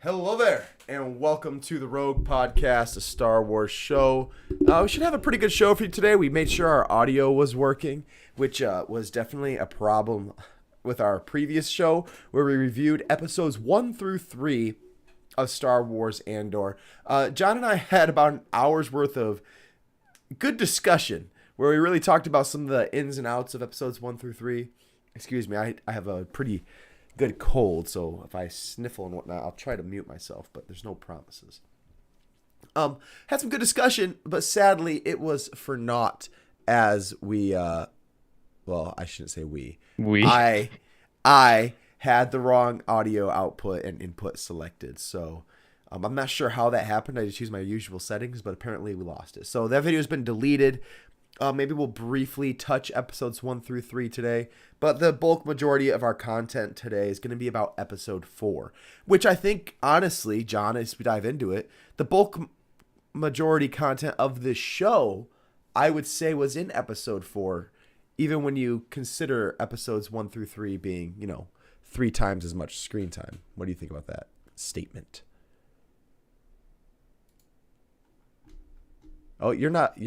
Hello there, and welcome to the Rogue Podcast, a Star Wars show. We should have a pretty good show for you today. We made sure our audio was working, which was definitely a problem with our previous show, where we reviewed episodes 1 through 3 of Star Wars Andor. John and I had about an hour's worth of good discussion, where we really talked about some of the ins and outs of episodes 1 through 3. Excuse me, I have a pretty good cold, so if I sniffle and whatnot, I'll try to mute myself, but there's no promises. Had some good discussion, but sadly it was for naught, as we well, I shouldn't say we. I had the wrong audio output and input selected, so I'm not sure how that happened. I just used my usual settings, but apparently we lost it. So that video has been deleted. Maybe we'll briefly touch episodes 1 through 3 today, but the bulk majority of our content today is going to be about episode 4, which I think, honestly, John, as we dive into it, the bulk majority content of this show, I would say, was in episode 4, even when you consider episodes 1 through 3 being, 3 times as much screen time. What do you think about that statement? Oh, you're not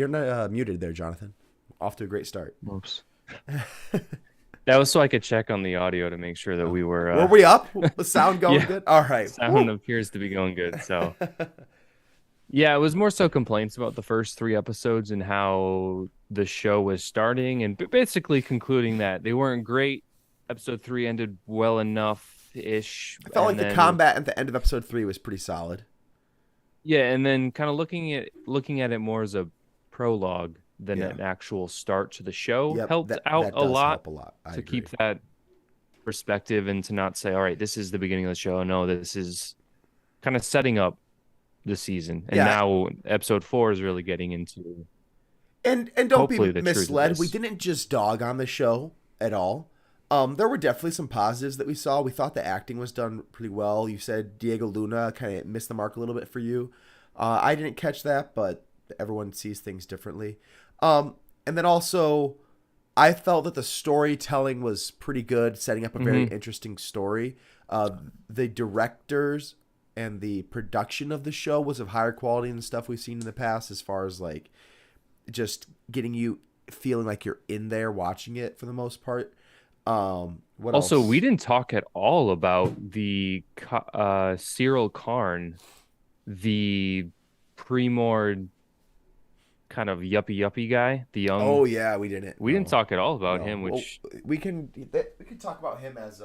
muted there, Jonathan. Off to a great start. Whoops. That was so I could check on the audio to make sure that we were... Were we up? The sound going good? All right. Sound appears to be going good, so... Yeah, it was more so complaints about the first 3 episodes and how the show was starting and basically concluding that they weren't great. Episode 3 ended well enough-ish. I felt like the combat at the end of episode 3 was pretty solid. Yeah, and then kind of looking at it more as a prologue than an actual start to the show helped out a lot to keep that perspective and to not say, all right, this is the beginning of the show. No, this is kind of setting up the season. And now episode 4 is really getting into... And don't be misled. We didn't just dog on the show at all. There were definitely some positives that we saw. We thought the acting was done pretty well. You said Diego Luna kind of missed the mark a little bit for you. I didn't catch that, but everyone sees things differently. And then also, I felt that the storytelling was pretty good, setting up a very interesting story. The directors and the production of the show was of higher quality than stuff we've seen in the past, as far as like just getting you feeling like you're in there watching it for the most part. What else? We didn't talk at all about the Cyril Karn, the pre-mord kind of yuppie guy, the young. Oh yeah, we didn't. We didn't talk at all about him, which we can talk about him as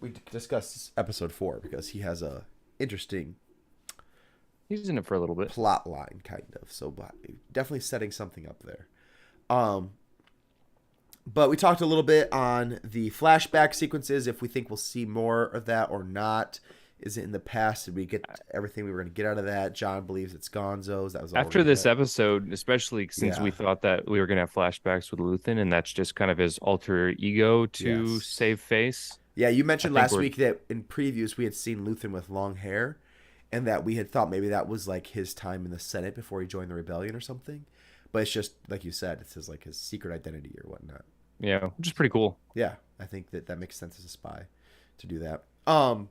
we discussed episode 4 because he has a interesting. He's in it for a little bit. Plot line, kind of. So definitely setting something up there. But we talked a little bit on the flashback sequences, if we think we'll see more of that or not. Is it in the past? Did we get everything we were going to get out of that? John believes it's Gonzo's. That was all after this episode, especially since we thought that we were going to have flashbacks with Luthen, and that's just kind of his alter ego to save face. Yeah, you mentioned last week that in previews we had seen Luthen with long hair, and that we had thought maybe that was like his time in the Senate before he joined the rebellion or something. But it's just, like you said, it's his secret identity or whatnot. Yeah, which is pretty cool. Yeah, I think that makes sense as a spy to do that. But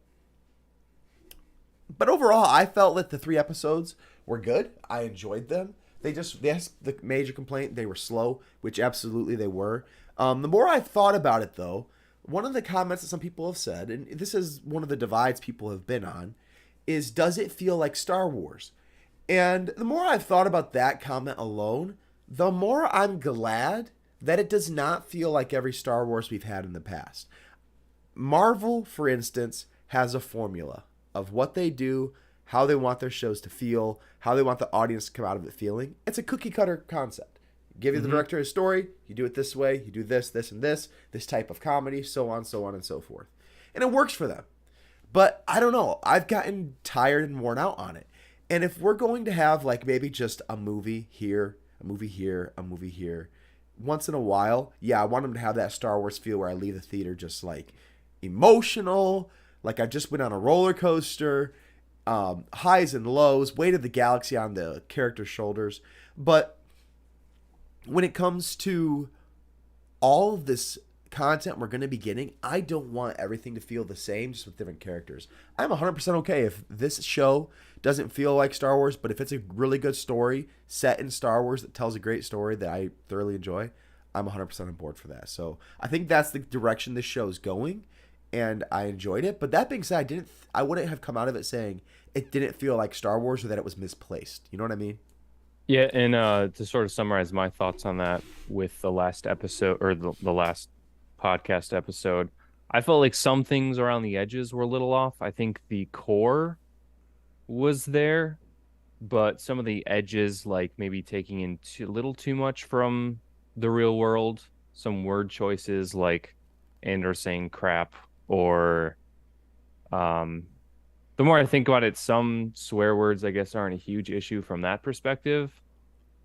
overall, I felt that the 3 episodes were good. I enjoyed them. The major complaint, they were slow, which absolutely they were. The more I've thought about it, though, one of the comments that some people have said, and this is one of the divides people have been on, is does it feel like Star Wars? And the more I've thought about that comment alone, the more I'm glad that it does not feel like every Star Wars we've had in the past. Marvel, for instance, has a formula of what they do, how they want their shows to feel, how they want the audience to come out of it feeling. It's a cookie cutter concept. Give you the director a story, you do it this way, you do this, this, and this type of comedy, so on, and so forth. And it works for them. But I don't know. I've gotten tired and worn out on it. And if we're going to have like maybe just a movie here, a movie here, a movie here, once in a while, I want them to have that Star Wars feel where I leave the theater just like emotional, like I just went on a roller coaster, highs and lows, weight of the galaxy on the character's shoulders. But when it comes to all of this content we're going to be getting, I don't want everything to feel the same, just with different characters. I'm 100% okay if this show doesn't feel like Star Wars, but if it's a really good story set in Star Wars that tells a great story that I thoroughly enjoy, I'm 100% on board for that. So I think that's the direction this show is going, and I enjoyed it. But that being said, I wouldn't have come out of it saying it didn't feel like Star Wars or that it was misplaced. You know what I mean? Yeah, and to sort of summarize my thoughts on that with the last episode or the last podcast episode, I felt like some things around the edges were a little off. I think the core was there, but some of the edges, like maybe taking in a little too much from the real world, some word choices like Andor saying crap, or the more I think about it, some swear words, I guess, aren't a huge issue from that perspective.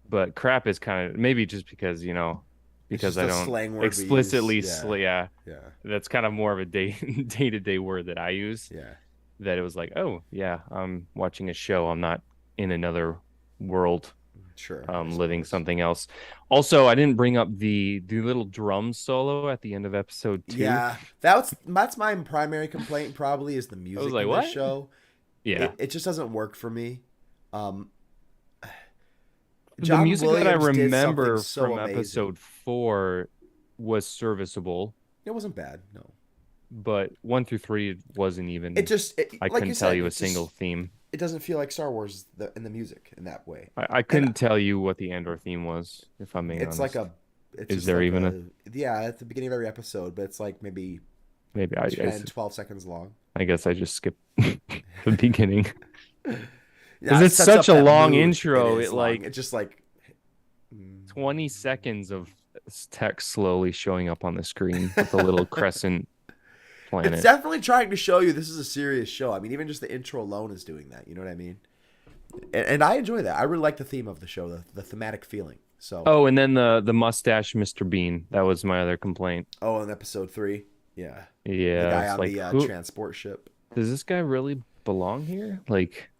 But crap is kind of maybe just because, because I don't explicitly, yeah. That's kind of more of a day-to-day word that I use. Yeah. That it was like, oh, yeah, I'm watching a show. I'm not in another world. Sure. Living something else. Also, I didn't bring up the little drum solo at the end of episode 2. Yeah, that's my primary complaint. Probably is the music in this show. Yeah, it just doesn't work for me. The music Williams that I remember from episode 4 was serviceable. It wasn't bad, no. But 1 through 3 wasn't even. I couldn't tell you a single theme. It doesn't feel like Star Wars in the music in that way. I couldn't tell you what the Andor theme was, if I'm being honest. Is there even a? Yeah, at the beginning of every episode, but it's like maybe 10, 12 seconds long. I guess I just skipped the beginning. Because it's such a long intro. It's just like 20 seconds of text slowly showing up on the screen with a little crescent planet. It's definitely trying to show you this is a serious show. I mean, even just the intro alone is doing that. You know what I mean? And I enjoy that. I really like the theme of the show, the thematic feeling. So. Oh, and then the mustache Mr. Bean. That was my other complaint. Oh, in episode 3? Yeah. Yeah. The guy on the transport ship. Does this guy really belong here? Like,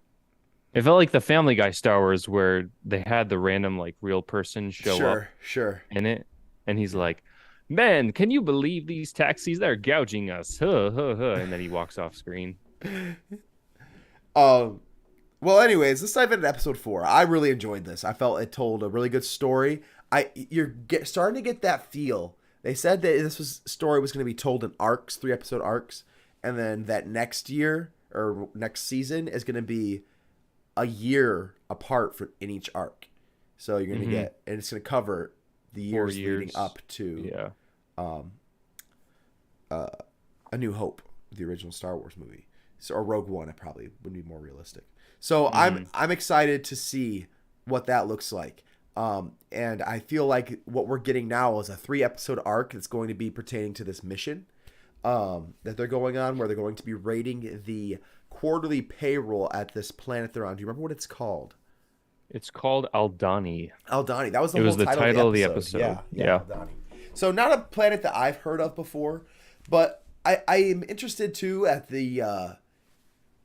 it felt like the Family Guy Star Wars where they had the random, like, real person show up in it. And he's like, man, can you believe these taxis? They're gouging us. Huh, huh, huh. And then he walks off screen. Well, anyways, let's dive into episode 4. I really enjoyed this. I felt it told a really good story. You're starting to get that feel. They said that story was going to be told in arcs, 3-episode arcs, and then that next year or next season is going to be a year apart in each arc. So you're going to get, and it's going to cover the years leading up to A New Hope, the original Star Wars movie. So, or Rogue One, it probably would be more realistic. So I'm excited to see what that looks like. And I feel like what we're getting now is a 3-episode arc that's going to be pertaining to this mission that they're going on, where they're going to be raiding the quarterly payroll at this planet they're on. Do you remember what it's called? It's called Aldhani. Aldhani. That was the title of the episode. Yeah. Aldhani. So not a planet that I've heard of before, but I am interested too at the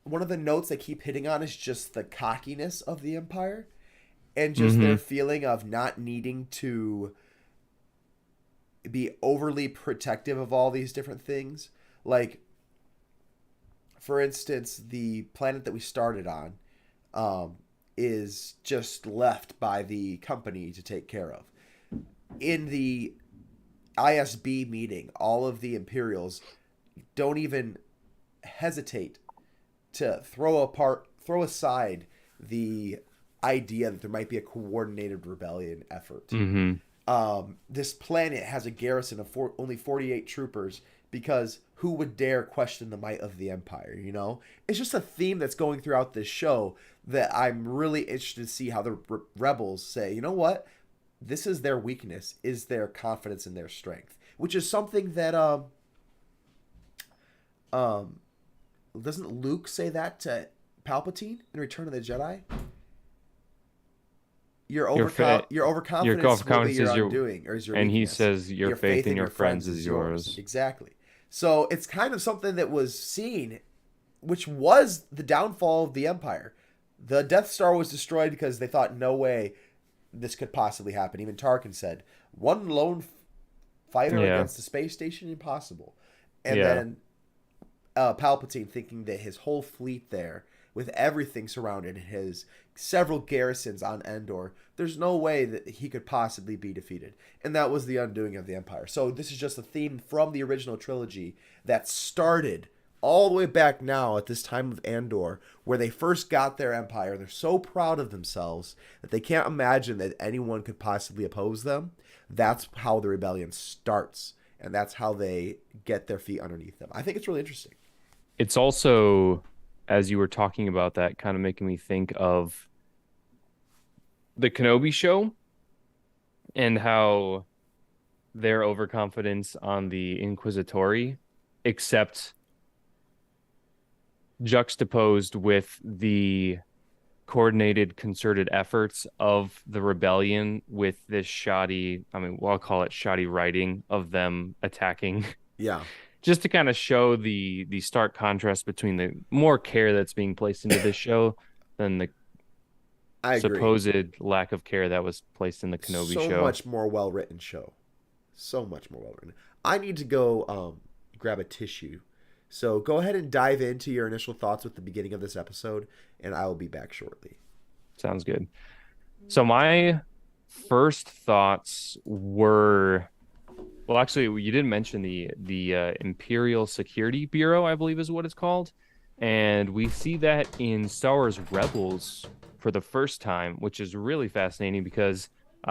one of the notes they keep hitting on is just the cockiness of the Empire and just their feeling of not needing to be overly protective of all these different things. Like, for instance, the planet that we started on is just left by the company to take care of. In the ISB meeting, all of the Imperials don't even hesitate to throw aside the idea that there might be a coordinated rebellion effort. This planet has a garrison of only 48 troopers because who would dare question the might of the Empire, you know? It's just a theme that's going throughout this show that I'm really interested to see how the rebels say, you know what? This is their weakness, is their confidence in their strength, which is something that doesn't Luke say that to Palpatine in Return of the Jedi? Your overconfidence is your undoing, or is your and weakness. He says your faith in your friends is yours. Exactly. So it's kind of something that was seen, which was the downfall of the Empire. The Death Star was destroyed because they thought, no way this could possibly happen. Even Tarkin said, one lone fighter against the space station, impossible. And then Palpatine thinking that his whole fleet there, with everything surrounded, his several garrisons on Andor, there's no way that he could possibly be defeated. And that was the undoing of the Empire. So this is just a theme from the original trilogy that started all the way back now at this time of Andor, where they first got their empire. They're so proud of themselves that they can't imagine that anyone could possibly oppose them. That's how the rebellion starts, and that's how they get their feet underneath them. I think it's really interesting. It's also, as you were talking about that, kind of making me think of the Kenobi show and how their overconfidence on the Inquisitori, except juxtaposed with the coordinated, concerted efforts of the rebellion with this shoddy, I'll call it shoddy writing of them attacking. Yeah. Just to kind of show the stark contrast between the more care that's being placed into this show than the supposed lack of care that was placed in the Kenobi show. So much more well-written show. So much more well-written. I need to go grab a tissue. So go ahead and dive into your initial thoughts with the beginning of this episode, and I will be back shortly. Sounds good. So my first thoughts were, well, actually, you didn't mention the Imperial Security Bureau, I believe is what it's called. And we see that in Star Wars Rebels for the first time, which is really fascinating because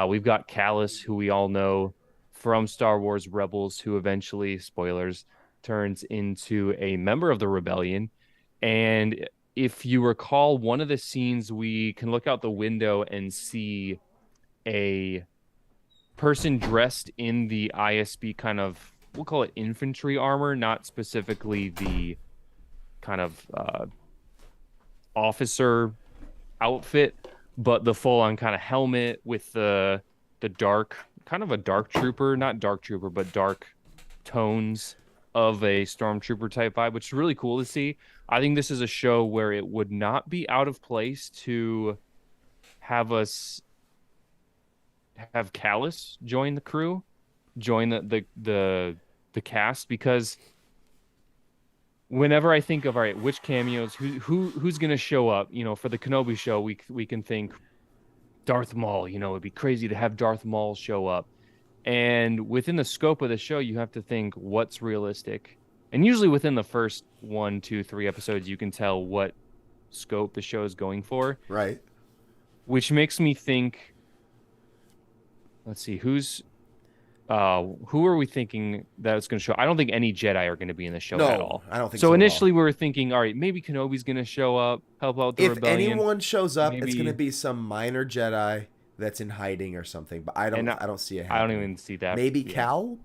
we've got Kallus, who we all know from Star Wars Rebels, who eventually, spoilers, turns into a member of the rebellion. And if you recall, one of the scenes, we can look out the window and see a person dressed in the ISB kind of, we'll call it infantry armor, not specifically the kind of officer outfit, but the full-on kind of helmet with the dark, kind of a dark trooper, not dark trooper, but dark tones of a stormtrooper type vibe, which is really cool to see. I think this is a show where it would not be out of place to have us have Kallus join the crew, join the cast, because whenever I think of, all right, which cameos, who's going to show up, for the Kenobi show, we can think Darth Maul, it'd be crazy to have Darth Maul show up. And within the scope of the show, you have to think what's realistic. And usually within the first 1, 2, 3 episodes, you can tell what scope the show is going for. Right. Which makes me think, let's see, who are we thinking that it's going to show? I don't think any Jedi are going to be in the show at all. I don't think so. So initially we were thinking, all right, maybe Kenobi's going to show up, help out the rebellion. If anyone shows up, it's going to be some minor Jedi that's in hiding or something, but I don't see it happening. I don't even see that. Maybe Cal,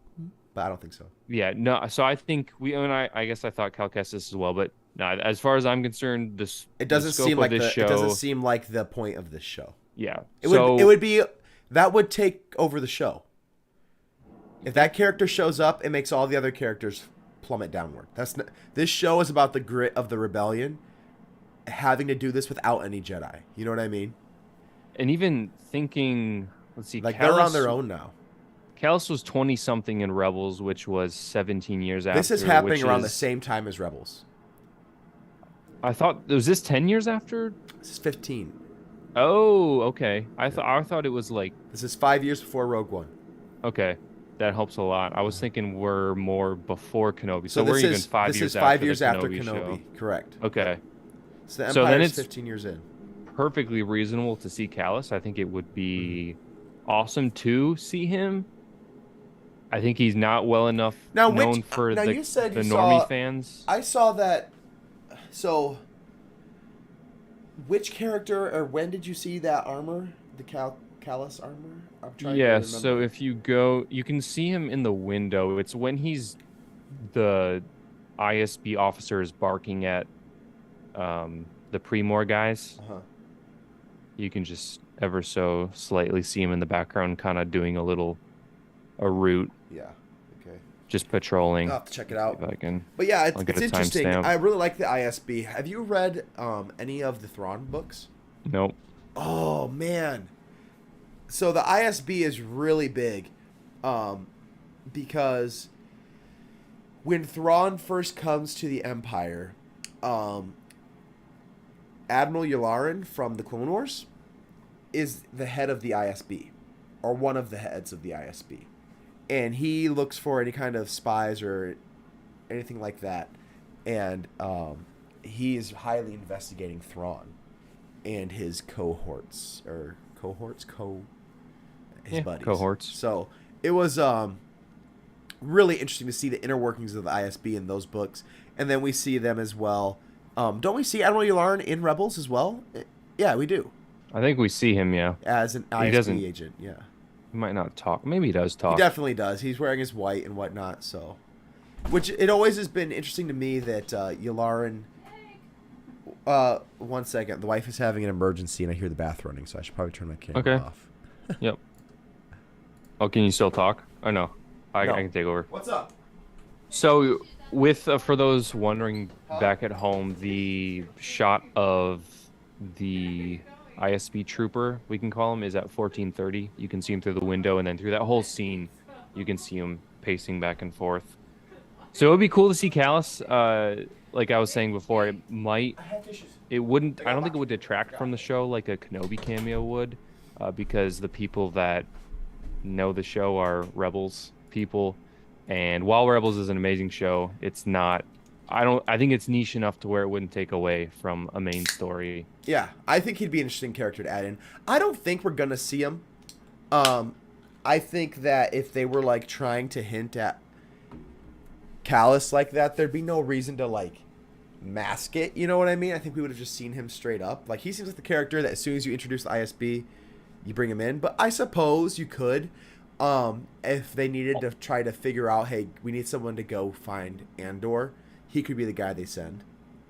but I don't think so. Yeah, no. So I think I guess I thought Cal Kestis as well, but no. As far as I'm concerned, it doesn't seem like it doesn't seem like the point of this show. Yeah, it would be that would take over the show. If that character shows up, it makes all the other characters plummet downward. This show is about the grit of the rebellion, having to do this without any Jedi. You know what I mean? And even thinking, let's see, like they're on their own now. Kallus was 20-something in Rebels, which was 17 years after. This is happening around the same time as Rebels. I thought, was this 10 years after? This is 15. Oh, okay. I thought it was like... This is 5 years before Rogue One. Okay. That helps a lot. I was thinking we're more before Kenobi. So we're even 5 years after the Kenobi show. Correct. Okay. So the Empire is 15 years in. Perfectly reasonable to see Kallus. I think it would be awesome to see him. I think he's not well enough known for the normie fans. I saw that. So, which character or when did you see that armor? The Kallus armor? I'm trying to remember. So if you go, you can see him in the window. It's when the ISB officer is barking at the Pre-Mor guys. Uh-huh. You can just ever so slightly see him in the background, kind of doing a route. Yeah. Okay. Just patrolling. I'll have to check it out. If I can. But yeah, it's interesting. I really like the ISB. Have you read any of the Thrawn books? Nope. Oh man. So the ISB is really big. because when Thrawn first comes to the Empire, Admiral Yularen from the Clone Wars is the head of the ISB, or one of the heads of the ISB. And he looks for any kind of spies or anything like that. And he is highly investigating Thrawn and his cohorts. His buddies. Cohorts. So it was really interesting to see the inner workings of the ISB in those books. And then we see them as well. Don't we see Admiral Yularen in Rebels as well? Yeah, we do. I think we see him, yeah. As an ISB agent, yeah. He might not talk. Maybe he does talk. He definitely does. He's wearing his white and whatnot, so. Which, it always has been interesting to me that Yularen... one second. The wife is having an emergency, and I hear the bath running, so I should probably turn my camera off. Yep. Oh, can you still talk? Oh, no. I can take over. What's up? So, with for those wondering back at home, the shot of the ISB trooper, we can call him, is at 1430. You can see him through the window, and then through that whole scene, you can see him pacing back and forth. So it would be cool to see Callus. Like I was saying before, I don't think it would detract from the show like a Kenobi cameo would, because the people that know the show are Rebels people, and while Rebels is an amazing show, it's not. I think it's niche enough to where it wouldn't take away from a main story. Yeah, I think he'd be an interesting character to add in. I don't think we're gonna see him. I think that if they were like trying to hint at Callus like that, there'd be no reason to like mask it. You know what I mean? I think we would have just seen him straight up. Like, he seems like the character that as soon as you introduce the ISB, you bring him in. But I suppose you could, if they needed to try to figure out, hey, we need someone to go find Andor. He could be the guy they send.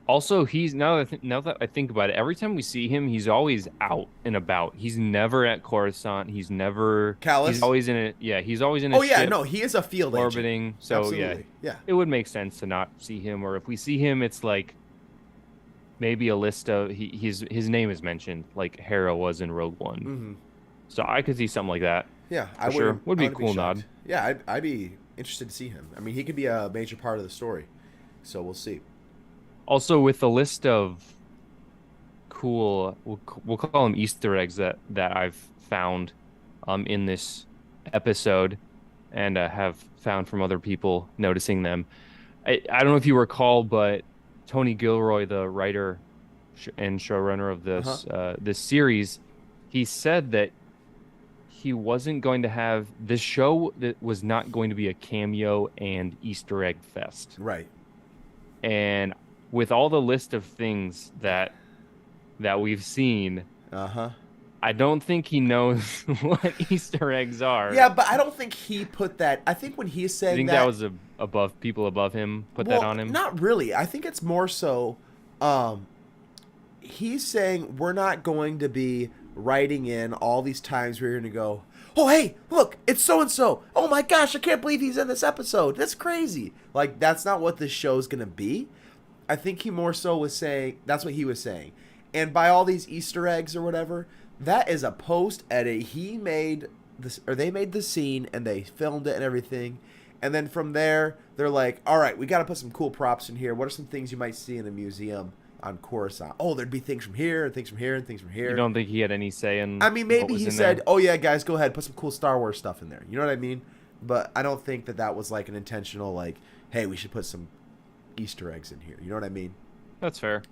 Also, he's now that I think about it, every time we see him, he's always out and about. He's never at Coruscant. He's never Callus. He's always in it. Yeah, he's always in. Oh yeah, no, he is a field orbiting. Agent. So absolutely. Yeah, it would make sense to not see him, or if we see him, it's like maybe a list of his name is mentioned, like Hera was in Rogue One. Mm-hmm. So I could see something like that. Yeah, would be a cool nod. Yeah, I'd be interested to see him. I mean, he could be a major part of the story. So we'll see. Also, with the list of cool, we'll call them Easter eggs that I've found in this episode, and have found from other people noticing them. I don't know if you recall, but Tony Gilroy, the writer and showrunner of this series, he said that he wasn't going to have this show, that was not going to be a cameo and Easter egg fest. Right. And with all the list of things that we've seen, I don't think he knows what Easter eggs are. Yeah, but I don't think he put that. I think when he's saying you think that was above people above him put that on him? Not really. I think it's more so he's saying we're not going to be writing in all these times we're going to go, oh, hey, look, it's so-and-so. Oh, my gosh, I can't believe he's in this episode. That's crazy. Like, that's not what this show's going to be. I think he more so was saying, that's what he was saying. And by all these Easter eggs or whatever, that is a post-edit. He made this, or they made the scene, and they filmed it and everything. And then from there, they're like, all right, we got to put some cool props in here. What are some things you might see in a museum on Coruscant? Oh, there'd be things from here, and things from here, and things from here. You don't think he had any say in? I mean, maybe he said, oh yeah, guys, go ahead, put some cool Star Wars stuff in there. You know what I mean? But I don't think that was like an intentional, like, hey, we should put some Easter eggs in here. You know what I mean? That's fair.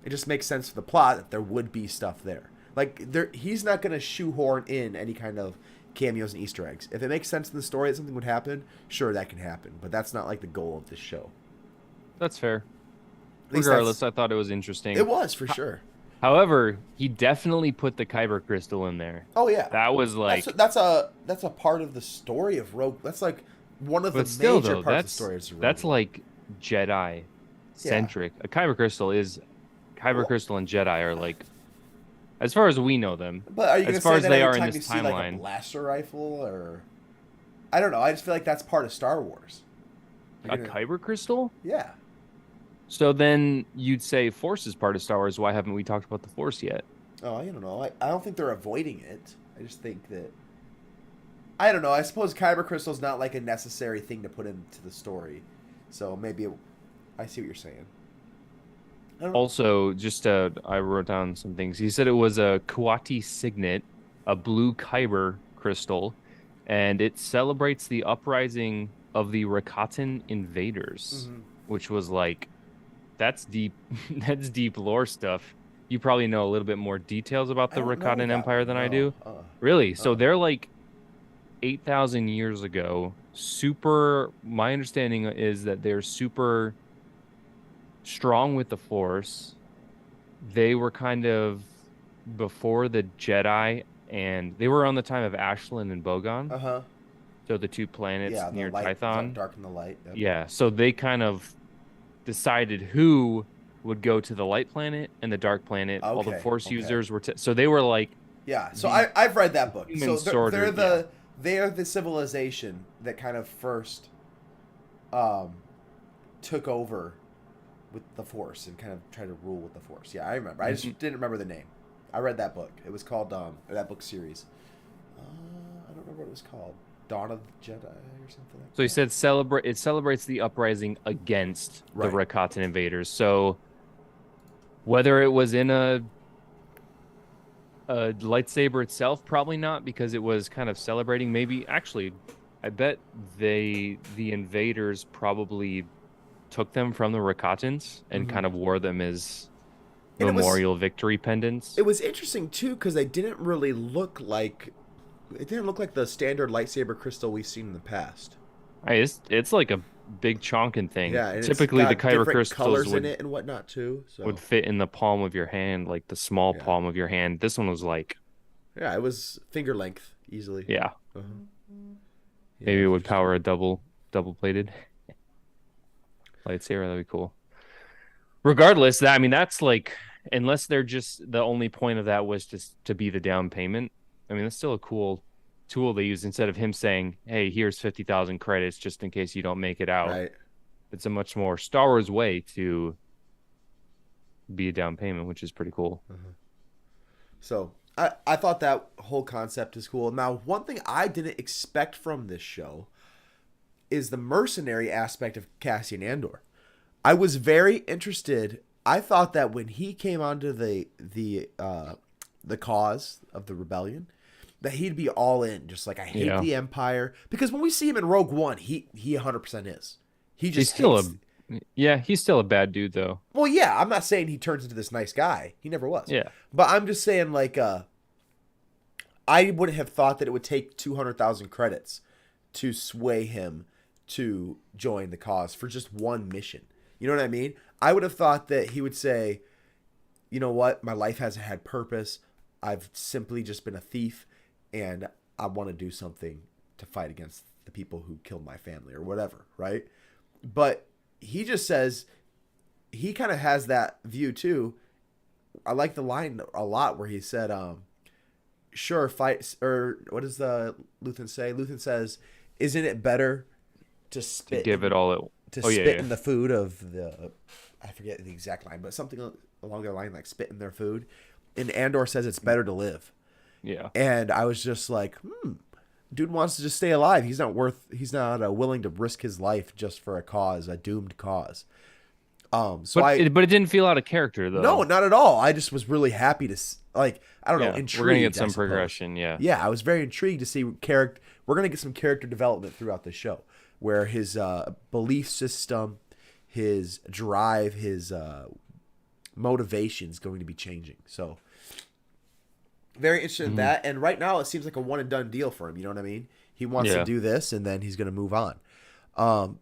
It just makes sense for the plot that there would be stuff there. Like, he's not going to shoehorn in any kind of cameos and Easter eggs. If it makes sense in the story that something would happen, sure, that can happen. But that's not like the goal of this show. That's fair. Regardless, I thought it was interesting. It was, for sure. However, he definitely put the Kyber crystal in there. Oh yeah, that was like that's a part of the story of Rogue. That's like one of the major parts of the story of Rogue. That's like Jedi centric. Yeah. A Kyber crystal and Jedi are like, as far as we know them. But are you as far as they are in this timeline? Like a blaster rifle, or I don't know. I just feel like that's part of Star Wars. Kyber crystal? Yeah. So then you'd say Force is part of Star Wars. Why haven't we talked about the Force yet? Oh, I don't know. I don't think they're avoiding it. I just think that I don't know. I suppose kyber crystal's not like a necessary thing to put into the story, so maybe I see what you're saying. Also, just I wrote down some things. He said it was a Kuati signet, a blue kyber crystal, and it celebrates the uprising of the Rakatan invaders, which was like, that's deep. That's deep lore stuff. You probably know a little bit more details about the Rakatan Empire than I do. Really? So they're like 8,000 years ago. My understanding is that they're super strong with the Force. They were kind of before the Jedi, and they were on the time of Ashland and Bogon. So the two planets near Tython. Dark and the light. Yep. Yeah. So they kind of decided who would go to the light planet and the dark planet. All the Force users were. So they were like. Yeah. So I've read that book. So they're the civilization that kind of first took over with the Force and kind of tried to rule with the Force. Yeah, I remember. I just didn't remember the name. I read that book. It was called that book series. I don't remember what it was called. Dawn of the Jedi or something like that. So he said it celebrates the uprising against the Rakatan invaders. So whether it was in a lightsaber itself, probably not, because it was kind of celebrating. Maybe actually, I bet the invaders probably took them from the Rakatans and kind of wore them as memorial victory pendants. It was interesting too because they didn't really look like. It didn't look like the standard lightsaber crystal we've seen in the past. It's like a big chonkin thing. Yeah, and typically the kyber crystals colors in it and whatnot too. So. Would fit in the palm of your hand, like the small palm of your hand. This one was like, it was finger length easily. Yeah. Maybe it would power a double plated lightsaber. That'd be cool. Regardless, that's like, unless they're just the only point of that was just to be the down payment. That's still a cool tool they use instead of him saying, "Hey, here's 50,000 credits just in case you don't make it out." Right. It's a much more Star Wars way to be a down payment, which is pretty cool. So I thought that whole concept is cool. Now, one thing I didn't expect from this show is the mercenary aspect of Cassian Andor. I was very interested. I thought that when he came onto the cause of the rebellion, that he'd be all in, just like, I hate the Empire. Because when we see him in Rogue One, he 100% is. He's still a bad dude, though. Well, yeah, I'm not saying he turns into this nice guy. He never was. Yeah. But I'm just saying, like, I wouldn't have thought that it would take 200,000 credits to sway him to join the cause for just one mission. You know what I mean? I would have thought that he would say, you know what? My life hasn't had purpose. I've simply just been a thief, and I want to do something to fight against the people who killed my family or whatever, right? But he just says, he kind of has that view too. I like the line a lot where he said, sure, fight, or what does the Luthen say? Luthen says, isn't it better to spit, give it all in the food of the, I forget the exact line, but something along their line, like spit in their food. And Andor says it's better to live. Yeah. And I was just like, dude wants to just stay alive. He's not willing to risk his life just for a cause, a doomed cause. But it didn't feel out of character, though. No, not at all. I just was really happy to, like, I don't know, intrigued. We're going to get some progression, yeah. Yeah, I was very intrigued to see we're going to get some character development throughout the show, where his belief system, his drive, his motivation is going to be changing. So, very interested in that. And right now, it seems like a one and done deal for him. You know what I mean? He wants to do this, and then he's going to move on.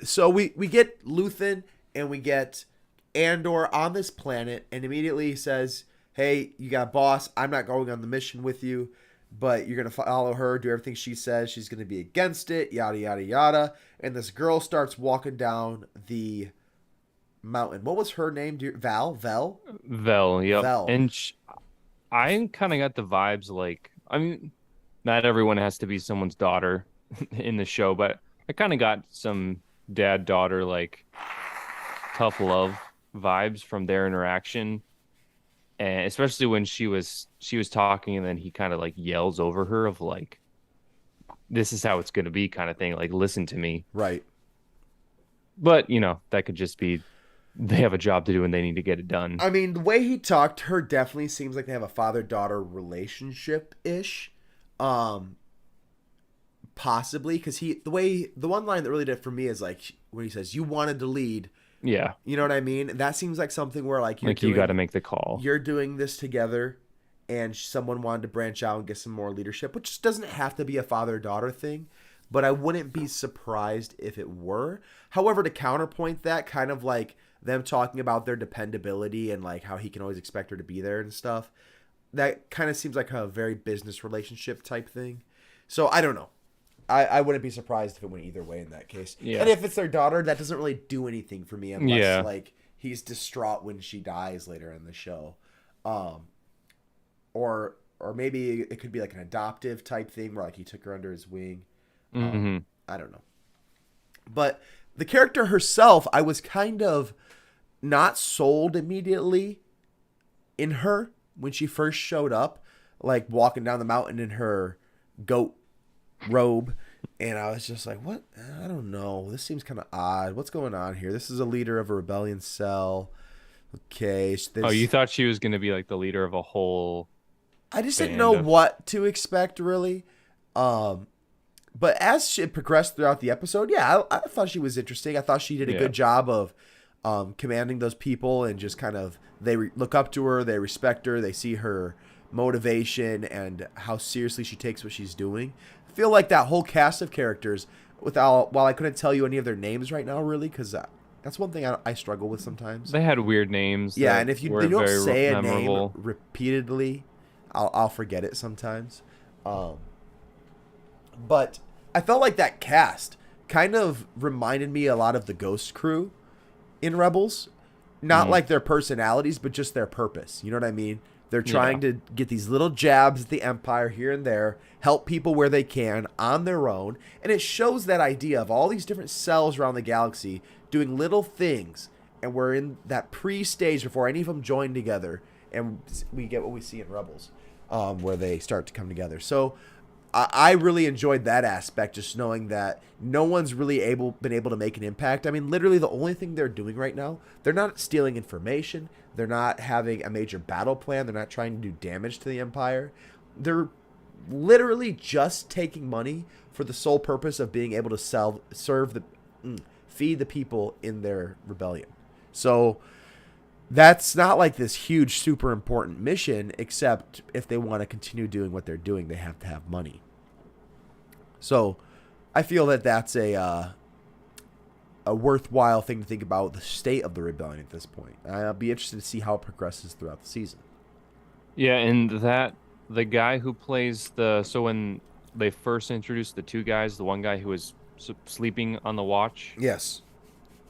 So we get Luthen and we get Andor on this planet, and immediately he says, "Hey, you got a boss. I'm not going on the mission with you, but you're going to follow her, do everything she says. She's going to be against it, yada, yada, yada." And this girl starts walking down the mountain. What was her name? Val, yep. Vel. And I kind of got the vibes like, not everyone has to be someone's daughter in the show, but I kind of got some dad-daughter, like, tough love vibes from their interaction. And especially when she was talking and then he kind of like yells over her of like, this is how it's going to be kind of thing. Like, listen to me. Right. But, that could just be they have a job to do and they need to get it done. I mean, the way he talked to her definitely seems like they have a father-daughter relationship-ish. Possibly, because the one line that really did it for me is like when he says, "You wanted to lead." Yeah. You know what I mean? That seems like something where like you got to make the call. You're doing this together, and someone wanted to branch out and get some more leadership, which doesn't have to be a father-daughter thing, but I wouldn't be surprised if it were. However, to counterpoint that, kind of like them talking about their dependability and like how he can always expect her to be there and stuff, that kind of seems like a very business relationship type thing. So I don't know. I wouldn't be surprised if it went either way in that case. Yeah. And if it's their daughter, that doesn't really do anything for me unless like he's distraught when she dies later in the show. Or maybe it could be like an adoptive type thing where like he took her under his wing. I don't know. But the character herself, I was kind of not sold immediately in her when she first showed up, like walking down the mountain in her goat robe, and I was just like, what? I don't know, this seems kind of odd. What's going on here? This is a leader of a rebellion cell. Okay, you thought she was going to be like the leader of a whole I just didn't know what to expect really. But as it progressed throughout the episode, I thought she was interesting. I thought she did a good job of commanding those people, and just kind of they look up to her, they respect her, they see her motivation and how seriously she takes what she's doing. I feel like that whole cast of characters, while I couldn't tell you any of their names right now, really, because that's one thing I struggle with sometimes. They had weird names. Yeah, and if you don't say a name repeatedly, I'll forget it sometimes. But I felt like that cast kind of reminded me a lot of the Ghost crew in Rebels. Not like their personalities, but just their purpose. You know what I mean? They're trying to get these little jabs at the Empire here and there, help people where they can on their own. And it shows that idea of all these different cells around the galaxy doing little things. And we're in that pre-stage before any of them join together. And we get what we see in Rebels, where they start to come together. So I really enjoyed that aspect, just knowing that no one's really been able to make an impact. I mean, literally the only thing they're doing right now, they're not stealing information. They're not having a major battle plan. They're not trying to do damage to the Empire. They're literally just taking money for the sole purpose of being able to feed the people in their rebellion. So that's not like this huge, super important mission, except if they want to continue doing what they're doing, they have to have money. So I feel that that's a worthwhile thing to think about, the state of the rebellion at this point. I'll be interested to see how it progresses throughout the season. Yeah, and the guy who plays so when they first introduced the two guys, the one guy who was sleeping on the watch. Yes.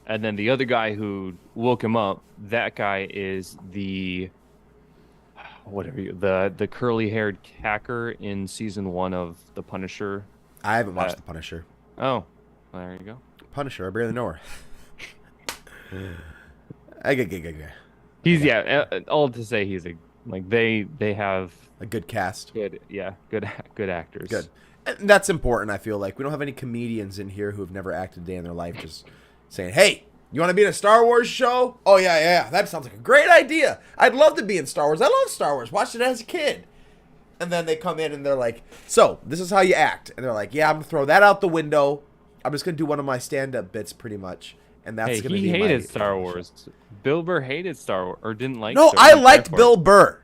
And then the other guy who woke him up, that guy is the curly-haired hacker in season 1 of The Punisher. I haven't watched The Punisher. Oh, there you go. Punisher, I barely know her. He's all to say he's they have a good cast. Good actors. Good. And that's important, I feel like. We don't have any comedians in here who have never acted a day in their life just saying, hey, you want to be in a Star Wars show? Oh, yeah. That sounds like a great idea. I'd love to be in Star Wars. I love Star Wars. Watched it as a kid. And then they come in and they're like, so, this is how you act. And they're like, yeah, I'm going to throw that out the window. I'm just going to do one of my stand-up bits pretty much. And that's going to be he hated Star Wars. Bill Burr hated Star Wars, or didn't like No, I liked Bill Burr.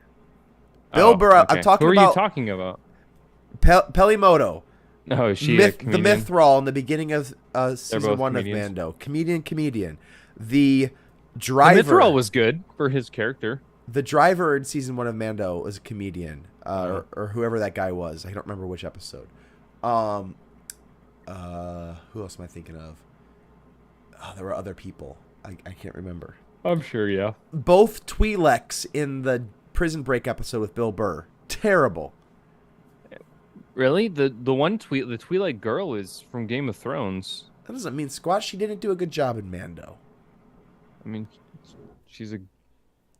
Bill Burr, okay. I'm talking about... Who are you talking about? Pelimoto. No, is she the Mythrol in the beginning of season 1 of Mando. Comedian. The driver... The Mythrol was good for his character. The driver in season 1 of Mando was a comedian. Or whoever that guy was. I don't remember which episode. Who else am I thinking of? Oh, there were other people. I can't remember. I'm sure, yeah. Both Twi'leks in the Prison Break episode with Bill Burr. Terrible. Really? The Twi'lek girl is from Game of Thrones. That doesn't mean squat. She didn't do a good job in Mando. I mean,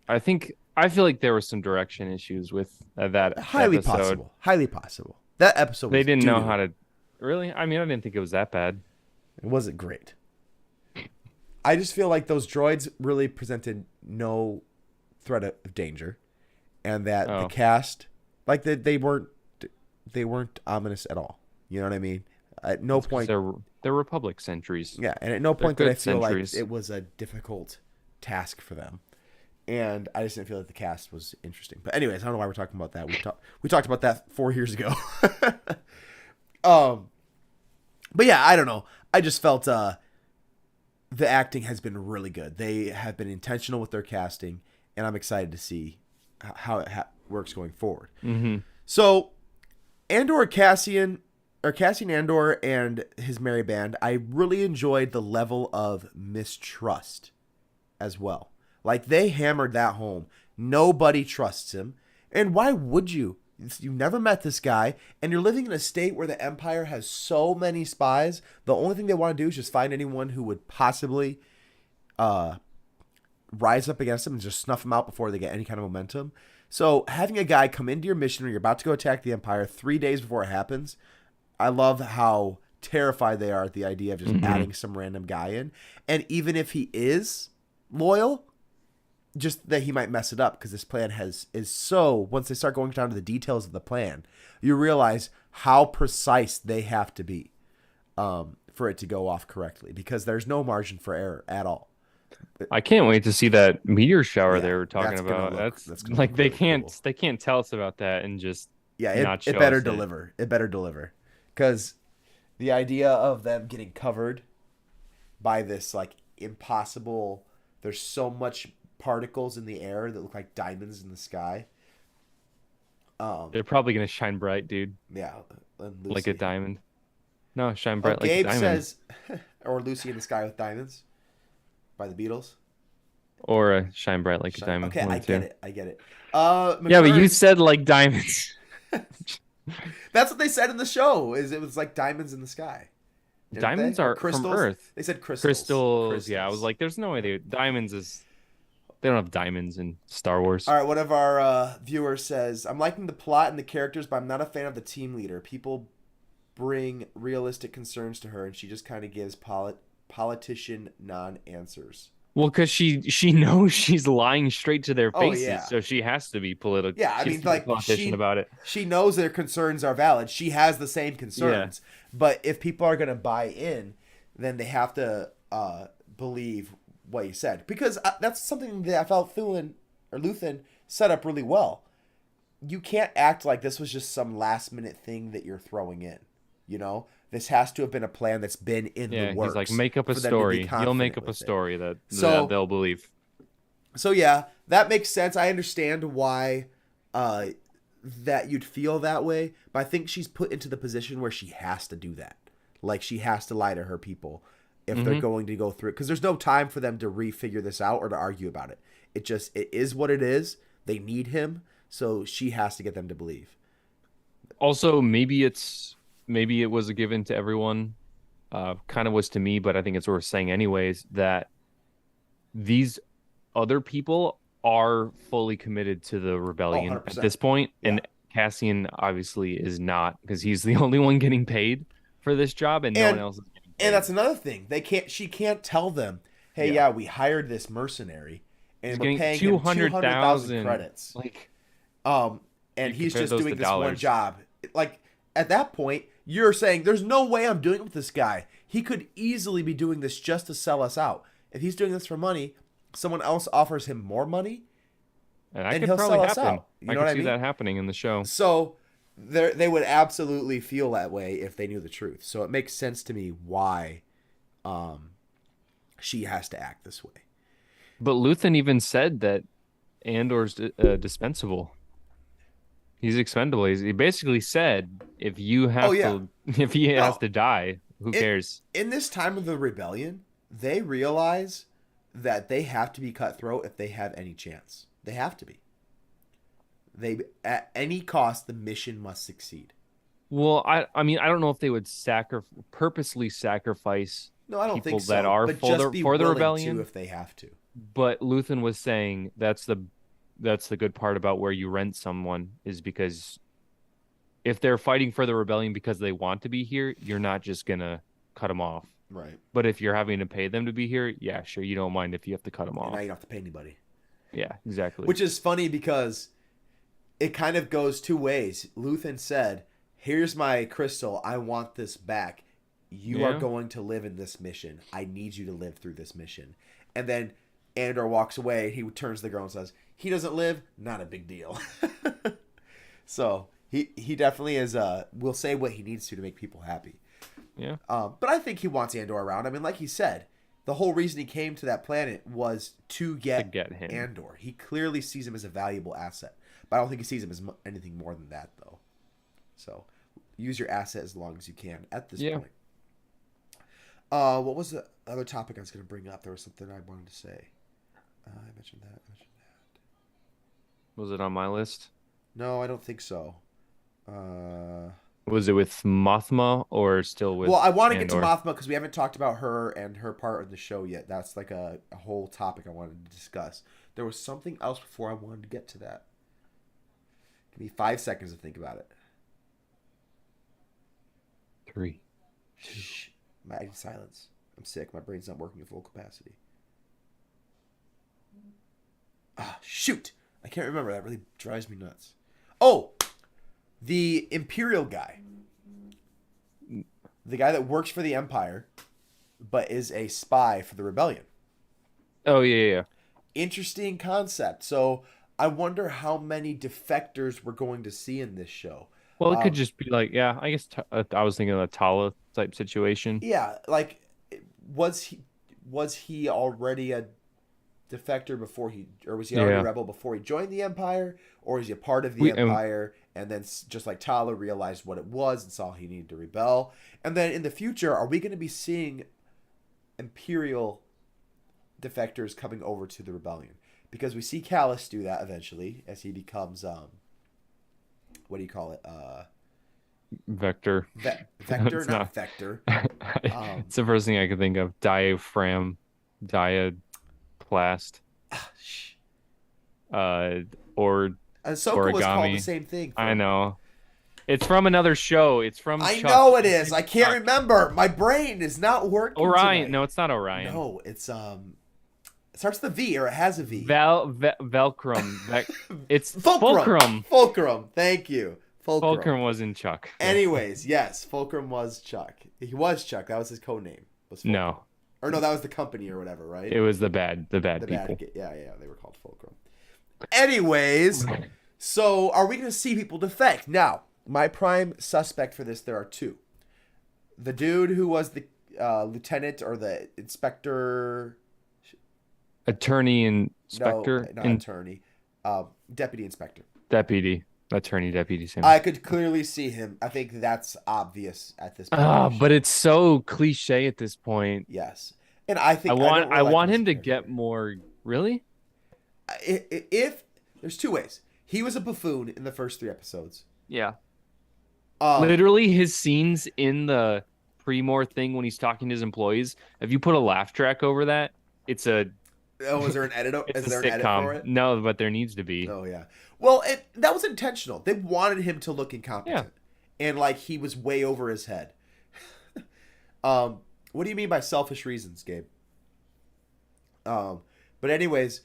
I feel like there were some direction issues with that Highly episode. Possible. Highly possible. That episode was They didn't know how to... Really? I mean, I didn't think it was that bad. It wasn't great. I just feel like those droids really presented no threat of danger, and that the cast, like they weren't ominous at all. You know what I mean? At no point they're Republic sentries. Yeah, and at no point did I feel like it was a difficult task for them. And I just didn't feel like the cast was interesting. But anyways, I don't know why we're talking about that. We talked about that 4 years ago. But yeah, I don't know. I just felt the acting has been really good. They have been intentional with their casting, and I'm excited to see how it works going forward. Mm-hmm. So, Cassian Andor and his merry band, I really enjoyed the level of mistrust as well. Like, they hammered that home. Nobody trusts him. And why would you? You never met this guy, and you're living in a state where the Empire has so many spies. The only thing they want to do is just find anyone who would possibly rise up against them and just snuff them out before they get any kind of momentum. So having a guy come into your mission where you're about to go attack the Empire 3 days before it happens, I love how terrified they are at the idea of just adding some random guy in. And even if he is loyal, just that he might mess it up, because this plan is so, once they start going down to the details of the plan, you realize how precise they have to be for it to go off correctly, because there's no margin for error at all. I can't wait to see that meteor shower they were talking about. That's like they can't tell us about that and just it better deliver. It better deliver, because the idea of them getting covered by this like impossible, there's so much particles in the air that look like diamonds in the sky. They're probably gonna shine bright, dude. Yeah, like a diamond. No, shine bright like Gabe a diamond. Says, or Lucy in the Sky with Diamonds by the Beatles. Or shine bright like a diamond. Okay, I get it. Yeah, but you said like diamonds. That's what they said in the show. It was like diamonds in the sky. Diamonds are crystals? From Earth. They said crystals. Crystals. Yeah, I was like, there's no way diamonds is. They don't have diamonds in Star Wars. All right, one of our viewers says, I'm liking the plot and the characters, but I'm not a fan of the team leader. People bring realistic concerns to her, and she just kind of gives politician non-answers. Well, because she knows she's lying straight to their faces, so she has to be political. Yeah, I mean, like, politician about it. She knows their concerns are valid. She has the same concerns. Yeah. But if people are going to buy in, then they have to believe what you said, because that's something that I felt Luthen set up really well. You can't act like this was just some last minute thing that you're throwing in. You know, this has to have been a plan that's been in the works. He's like, make up a story. You'll make up a story that they'll believe. So yeah, that makes sense. I understand why that you'd feel that way, but I think she's put into the position where she has to do that. Like, she has to lie to her people if they're going to go through it, because there's no time for them to refigure this out or to argue about it. It is what it is. They need him, so she has to get them to believe. Also, maybe it was a given to everyone, kind of was to me, but I think it's worth saying anyways, that these other people are fully committed to the rebellion at this point, and Cassian obviously is not, because he's the only one getting paid for this job, and no one else is getting paid. And that's another thing. She can't tell them, hey, we hired this mercenary, and we're paying him 200,000 credits. Like, and he's just doing this one job. Like, at that point, you're saying, there's no way I'm doing it with this guy. He could easily be doing this just to sell us out. If he's doing this for money, someone else offers him more money, and he'll sell us out. I can see that happening in the show. So they would absolutely feel that way if they knew the truth. So it makes sense to me why she has to act this way. But Luthen even said that Andor's dispensable. He's expendable. He basically said, if you have if he has to die, who cares? In this time of the rebellion, they realize that they have to be cutthroat if they have any chance. They have to be. At any cost, the mission must succeed. Well, I mean, I don't know if they would purposely sacrifice people that are for the rebellion if they have to. But Luthen was saying that's the good part about where you rent someone, is because if they're fighting for the rebellion because they want to be here, you're not just gonna cut them off. Right. But if you're having to pay them to be here, yeah, sure, you don't mind if you have to cut them off. And now you don't have to pay anybody. Yeah, exactly. Which is funny because it kind of goes two ways. Luthen said, "Here's my crystal. I want this back. You are going to live in this mission. I need you to live through this mission." And then Andor walks away. He turns to the girl and says, "He doesn't live. Not a big deal." So he definitely is. Will say what he needs to make people happy. Yeah. But I think he wants Andor around. I mean, like he said, the whole reason he came to that planet was to get him. Andor. He clearly sees him as a valuable asset. But I don't think he sees him as anything more than that, though. So use your asset as long as you can at this point. What was the other topic I was going to bring up? There was something I wanted to say. I mentioned that. Was it on my list? No, I don't think so. Was it with Mothma or still with? Well, I want to get to Mothma because we haven't talked about her and her part of the show yet. That's like a whole topic I wanted to discuss. There was something else before I wanted to get to that. Give me 5 seconds to think about it. 3, 2. Shh. I need silence. I'm sick. My brain's not working at full capacity. Ah, shoot. I can't remember. That really drives me nuts. Oh, the Imperial guy. The guy that works for the Empire, but is a spy for the Rebellion. Oh, yeah. Interesting concept. So I wonder how many defectors we're going to see in this show. Well, it could just be like, yeah, I guess I was thinking of a Tala type situation. Yeah, like, was he already a defector before he, or was he already a rebel before he joined the Empire, or is he a part of the Empire and then just like Tala realized what it was and saw he needed to rebel? And then in the future, are we going to be seeing Imperial defectors coming over to the Rebellion? Because we see Callus do that eventually as he becomes what do you call it? Vector. Vector, not Vector. It's the first thing I could think of. Diaphragm, diaplast. Or Ahsoka was called the same thing. I know. It's from another show. It's from I know it is. I can't remember. My brain is not working. Orion. Tonight. No, it's not Orion. No, it's it starts with a V, or it has a V. Velcrum. It's Fulcrum. Fulcrum. Thank you. Fulcrum was in Chuck. Anyways, yes, Fulcrum was Chuck. He was Chuck. That was his code name. No. Or no, that was the company or whatever, right? It was the bad people. Yeah, they were called Fulcrum. Anyways, so are we going to see people defect? Now, my prime suspect for this, there are two. The dude who was the lieutenant or the inspector... Attorney inspector? No, not attorney. Deputy inspector. Deputy. Same. I could clearly see him. I think that's obvious at this point. But it's so cliche at this point. Yes. And I think I want him to get more. Really? If there's two ways. He was a buffoon in the first 3 episodes. Yeah. Literally, his scenes in the Premor thing when he's talking to his employees. If you put a laugh track over that, it's a. Oh, is there an edit? Is there an edit for it? No, but there needs to be. Oh yeah. Well, that was intentional. They wanted him to look incompetent, and like he was way over his head. What do you mean by selfish reasons, Gabe? But anyways,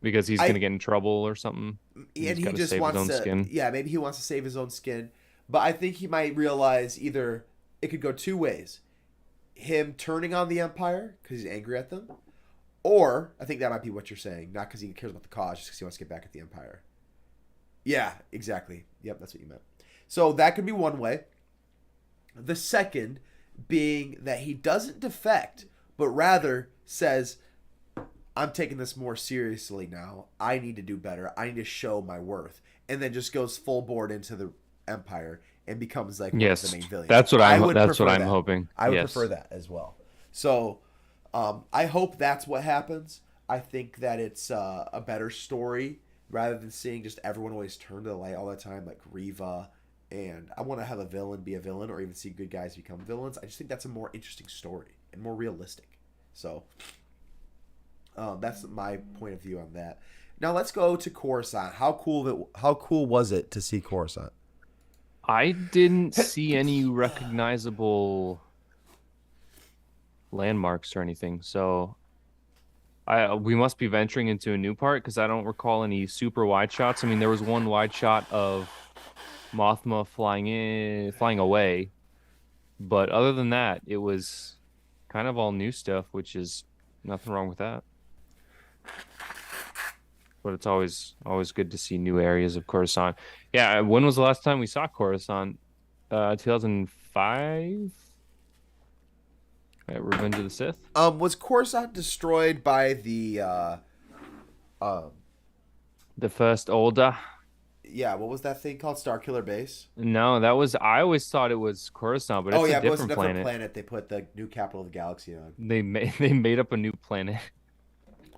because he's gonna get in trouble or something. And he just wants to. Skin. Yeah, maybe he wants to save his own skin. But I think he might realize either it could go 2 ways: him turning on the Empire because he's angry at them. Or, I think that might be what you're saying, not because he cares about the cause, just because he wants to get back at the Empire. Yeah, exactly. Yep, that's what you meant. So that could be one way. The second being that he doesn't defect, but rather says, I'm taking this more seriously now. I need to do better. I need to show my worth. And then just goes full board into the Empire and becomes like one of the main villains. That's what I'm hoping. I would prefer that as well. So... I hope that's what happens. I think that it's a better story rather than seeing just everyone always turn to the light all the time, like Reva. And I want to have a villain be a villain, or even see good guys become villains. I just think that's a more interesting story and more realistic. So that's my point of view on that. Now let's go to Coruscant. How cool was it to see Coruscant? I didn't see any recognizable landmarks or anything, so we must be venturing into a new part because I don't recall any super wide shots. I mean, there was one wide shot of Mothma flying away, but other than that, it was kind of all new stuff, which is nothing wrong with that. But it's always good to see new areas of Coruscant. Yeah, when was the last time we saw Coruscant? 2005? At Revenge of the Sith? Was Coruscant destroyed by the First Order? Yeah, what was that thing called? Starkiller Base? No, I always thought it was Coruscant, but it's a different planet. They put the new capital of the galaxy on. They made up a new planet.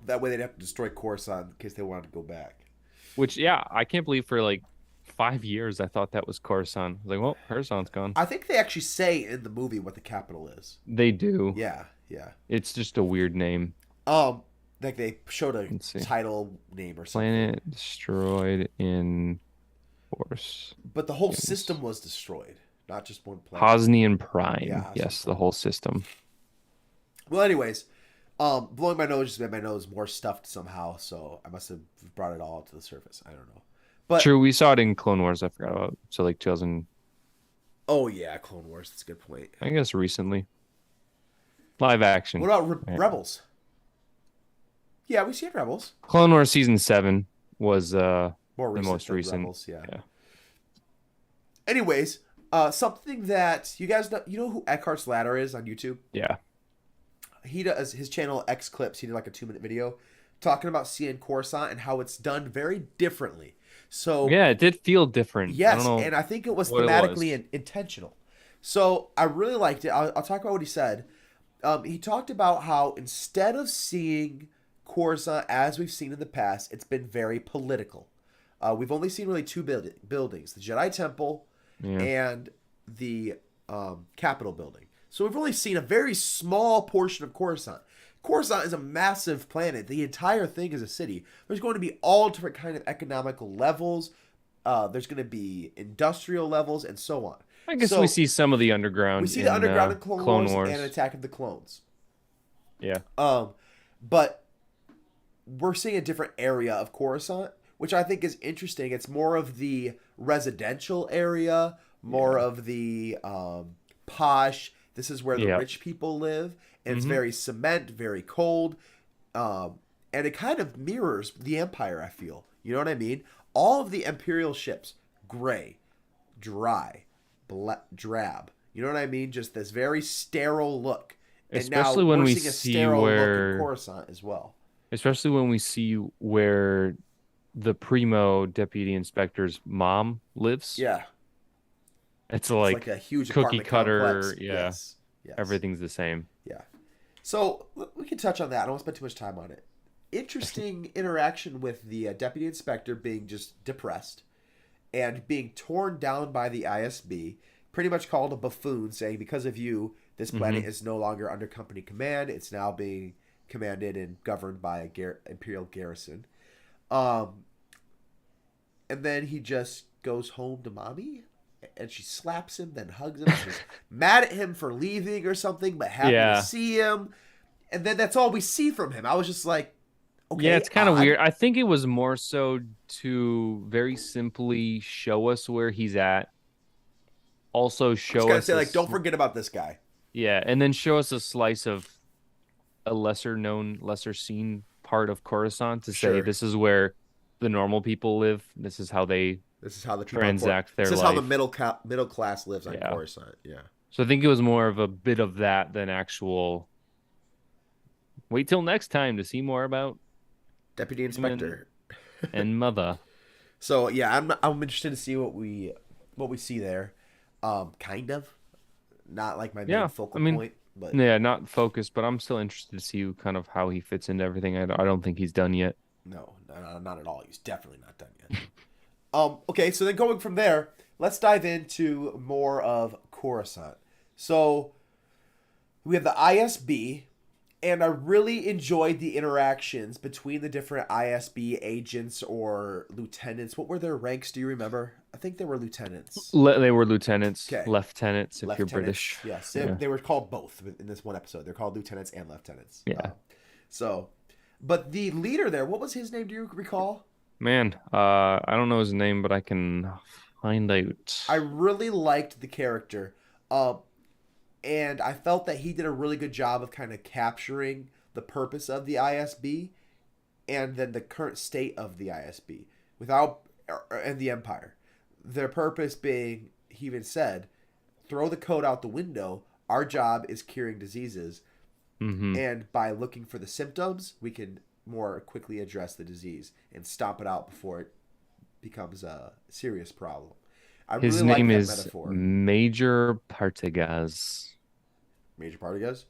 That way they'd have to destroy Coruscant in case they wanted to go back. Which, yeah, I can't believe for like 5 years I thought that was Coruscant. I was like, well, Coruscant's gone. I think they actually say in the movie what the capital is. They do. Yeah. It's just a weird name. Like they showed a title name or something. Planet destroyed in Force. But the whole system was destroyed, not just one planet. Hosnian Prime. Yeah, yes, the whole system. Well, anyways, blowing my nose just made my nose more stuffed somehow, so I must have brought it all to the surface. I don't know. But true, we saw it in Clone Wars. I forgot about. So like 2000. Oh yeah, Clone Wars. That's a good point. I guess recently. Live action. What about Rebels? Yeah, we see Rebels. Clone Wars season 7 was the most recent. Rebels, yeah. Anyways, something that you guys know, who Eckhart's Ladder is on YouTube? Yeah. He does his channel X Clips. He did like a 2-minute video talking about seeing Coruscant and how it's done very differently. So yeah, it did feel different. Yes, and I think it was thematically intentional. So I really liked it. I'll talk about what he said. He talked about how instead of seeing Coruscant as we've seen in the past, it's been very political. We've only seen really two buildings, the Jedi Temple and the Capitol building. So we've only seen a very small portion of Coruscant. Coruscant is a massive planet. The entire thing is a city. There's going to be all different kind of economical levels. There's going to be industrial levels and so on. I guess we see some of the underground. We see the underground in Clone Wars and Attack of the Clones. Yeah. But we're seeing a different area of Coruscant, which I think is interesting. It's more of the residential area, more of the posh. This is where the rich people live, and it's very cement, very cold, and it kind of mirrors the Empire, I feel. You know what I mean? All of the Imperial ships, gray, dry, drab. You know what I mean? Just this very sterile look. And especially now when we're we seeing a see sterile where look in Coruscant as well. Especially when we see where the Primo deputy inspector's mom lives. Yeah. It's like a huge cookie cutter. Complex. Yeah. Yes. Everything's the same. Yeah. So we can touch on that. I don't want to spend too much time on it. Interesting interaction with the deputy inspector being just depressed and being torn down by the ISB, pretty much called a buffoon, saying because of you, this planet is no longer under company command. It's now being commanded and governed by a Imperial garrison. And then he just goes home to mommy, and she slaps him, then hugs him. She's mad at him for leaving or something, but happy to see him. And then that's all we see from him. I was just like, okay. Yeah, it's kind of weird. I think it was more so to very simply show us where he's at. Also show us... like, don't forget about this guy. Yeah, and then show us a slice of a lesser known, lesser seen part of Coruscant to say this is where the normal people live. This is how the transact their life. This is how the middle class lives on Coruscant. Yeah. So I think it was more of a bit of that than actual. Wait till next time to see more about Deputy Inspector and Mother. So yeah, I'm interested to see what we see there. Kind of, not like my main focal point. But yeah, not focused, but I'm still interested to see kind of how he fits into everything. I don't think he's done yet. No, not at all. He's definitely not done yet. Okay, so then going from there, let's dive into more of Coruscant. So we have the ISB, and I really enjoyed the interactions between the different ISB agents or lieutenants. What were their ranks? Do you remember? I think they were lieutenants. They were lieutenants, Okay. lieutenants if you're British. Yes, they were called both in this one episode. They're called lieutenants and lieutenants. Yeah. But the leader there, what was his name? Do you recall? Man, I don't know his name, but I can find out. I really liked the character, and I felt that he did a really good job of kind of capturing the purpose of the ISB, and then the current state of the ISB and the Empire. Their purpose being, he even said, throw the code out the window. Our job is curing diseases. Mm-hmm. And by looking for the symptoms, we can more quickly address the disease and stomp it out before it becomes a serious problem. His name is metaphor. Major Partagas. Major Partagas?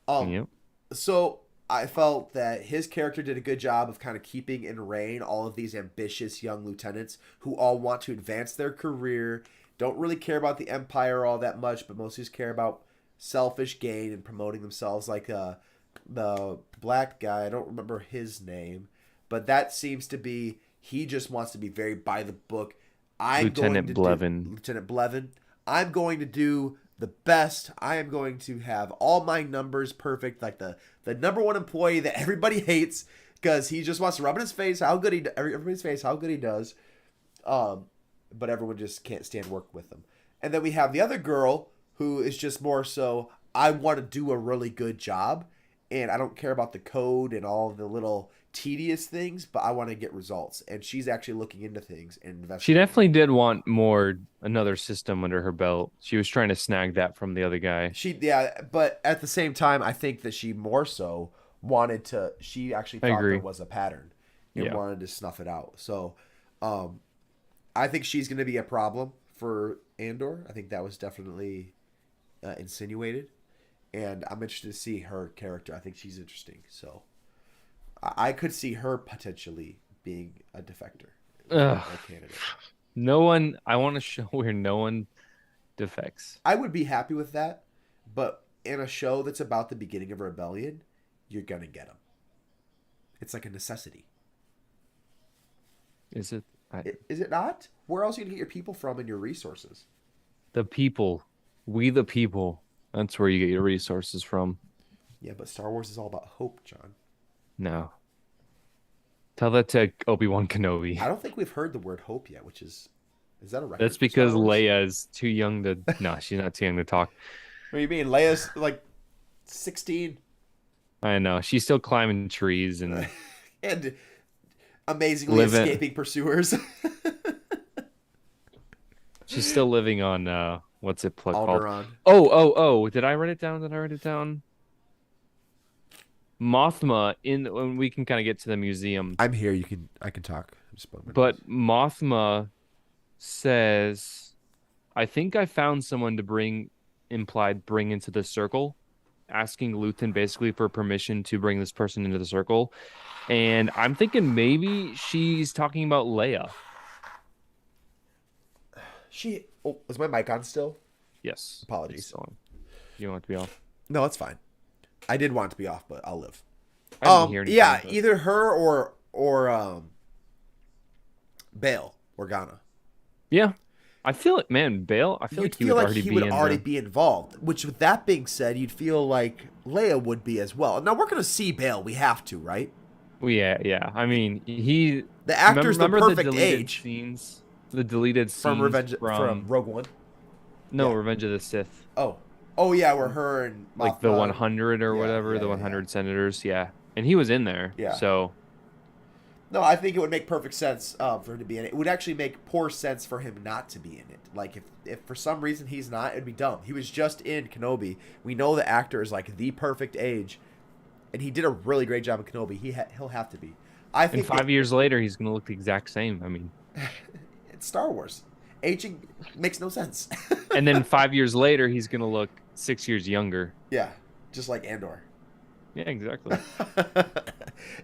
Yep. So I felt that his character did a good job of kind of keeping in rein all of these ambitious young lieutenants who all want to advance their career, don't really care about the Empire all that much, but mostly just care about selfish gain and promoting themselves. Like the black guy, I don't remember his name, but that seems to be, he just wants to be very by the book. Lieutenant Blevin. I'm going to do the best. I am going to have all my numbers perfect, like the number one employee that everybody hates because he just wants to rub in his face everybody's face how good he does. But everyone just can't stand work with him. And then we have the other girl who is just more so, I want to do a really good job, and I don't care about the code and all the little tedious things, but I want to get results. And she's actually looking into things and investing. She definitely did want another system under her belt. She was trying to snag that from the other guy. But at the same time, I think that she more so wanted to, she actually thought there was a pattern and wanted to snuff it out. So I think she's going to be a problem for Andor. I think that was definitely insinuated, and I'm interested to see her character. I think she's interesting. So I could see her potentially being a defector. A candidate. I want a show where no one defects. I would be happy with that, but in a show that's about the beginning of a rebellion, you're going to get them. It's like a necessity. Is it? Is it not? Where else are you going to get your people from and your resources? The people. We the people. That's where you get your resources from. Yeah, but Star Wars is all about hope, John. No. Tell that to Obi-Wan Kenobi. I don't think we've heard the word hope yet, is that a record? That's because Leia is too young to... No, she's not too young to talk. What do you mean? Leia's like 16. I know. She's still climbing trees and... and amazingly escaping pursuers. She's still living on... what's it called? Alderaan. Oh! Did I write it down? Mothma when we can kind of get to the museum. I'm here. I can talk. But Mothma says, "I think I found someone to bring into the circle," asking Luthen basically for permission to bring this person into the circle. And I'm thinking maybe she's talking about Leia. Is my mic on still? Yes. Apologies. You want it to be off? No, it's fine. I did want it to be off, but I'll live. I didn't hear anything, yeah, either her or Bail Organa. Yeah. I feel it, man. Bail, I feel like he would already be involved. Which, with that being said, you'd feel like Leia would be as well. Now, we're going to see Bail. We have to, right? Well, yeah. I mean, the actor's the perfect age. The deleted scenes from Rogue One? No, Revenge of the Sith. Oh, yeah, where her and... like the 100 or whatever, the 100 senators, And he was in there, so... No, I think it would make perfect sense for him to be in it. It would actually make poor sense for him not to be in it. Like, if for some reason he's not, it'd be dumb. He was just in Kenobi. We know the actor is, like, the perfect age, and he did a really great job in Kenobi. He'll have to be. I think 5 years later, he's going to look the exact same. I mean... It's Star Wars. Aging makes no sense. And then 5 years later, he's going to look 6 years younger. Yeah, just like Andor. Yeah, exactly.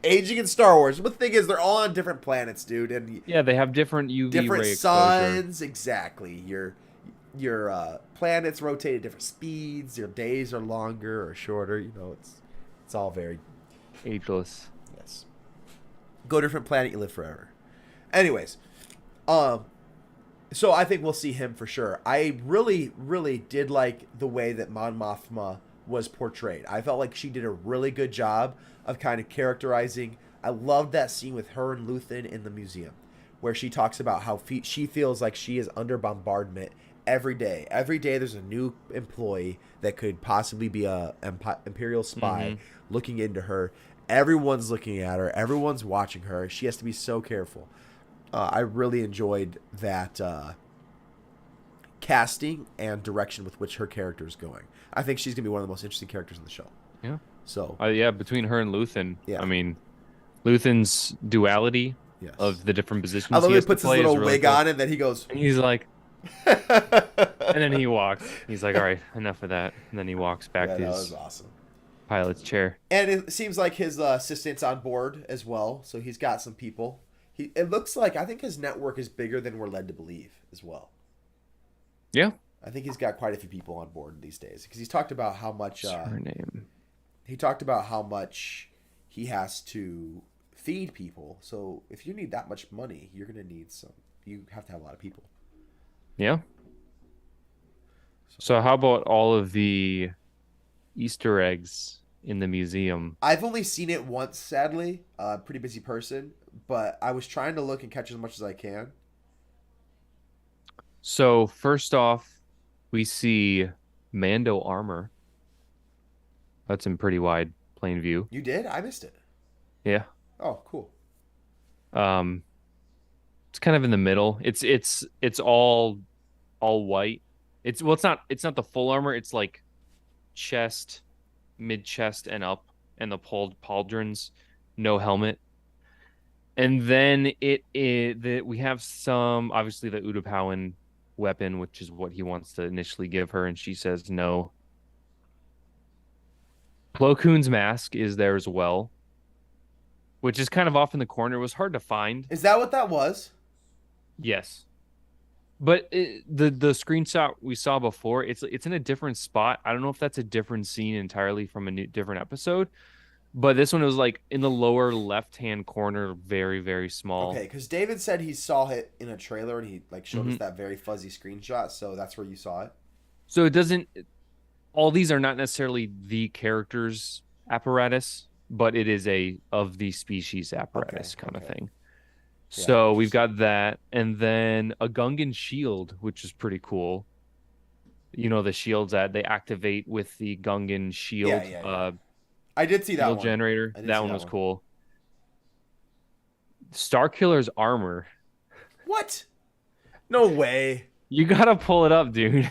Aging in Star Wars. But the thing is, they're all on different planets, dude. And yeah, they have different UV different ray suns. Exposure. Exactly. Your planets rotate at different speeds. Your days are longer or shorter. You know, it's all very ageless. Yes. Go to a different planet, you live forever. Anyways, So I think we'll see him for sure. I really, really did like the way that Mon Mothma was portrayed. I felt like she did a really good job of kind of characterizing. I loved that scene with her and Luthen in the museum, where she talks about how she feels like she is under bombardment every day. Every day there's a new employee that could possibly be a Imperial spy looking into her. Everyone's looking at her. Everyone's watching her. She has to be so careful. I really enjoyed that casting and direction with which her character is going. I think she's going to be one of the most interesting characters in the show. Yeah. So. Yeah, between her and Luthen. Yeah. I mean, Luthen's duality of the different positions. I love he puts his little wig on and then he goes. And he's like. And then he walks. He's like, all right, enough of that. And then he walks back to his pilot's chair. And it seems like his assistant's on board as well. So he's got some people. It looks like, I think his network is bigger than we're led to believe as well. Yeah. I think he's got quite a few people on board these days because he's talked about how much. He talked about how much he has to feed people. So if you need that much money, you're going to need some. You have to have a lot of people. Yeah. So how about all of the Easter eggs in the museum? I've only seen it once, sadly. Pretty busy person, but I was trying to look and catch as much as I can. So first off, we see Mando Armor. That's in pretty wide plain view. You did? I missed it. Yeah. Oh, cool. It's kind of in the middle. It's all white. It's not the full armor. It's like chest, mid chest and up, and the pauldrons, no helmet. And then we have some, obviously, the Utapauan weapon, which is what he wants to initially give her, and she says no. Plo Koon's mask is there as well, which is kind of off in the corner. It was hard to find. Is that what that was? Yes. But the screenshot we saw before, it's in a different spot. I don't know if that's a different scene entirely from a different episode. But this one was like in the lower left-hand corner, very, very small. Okay, because David said he saw it in a trailer and he like showed us that very fuzzy screenshot. So that's where you saw it. So it doesn't. All these are not necessarily the character's apparatus, but it is a of the species apparatus kind of thing. So we've got that, and then a Gungan shield, which is pretty cool. You know, the shields that they activate with the Gungan shield. I did see that one. Generator. That one was cool. Starkiller's armor. What? No way. You gotta pull it up, dude.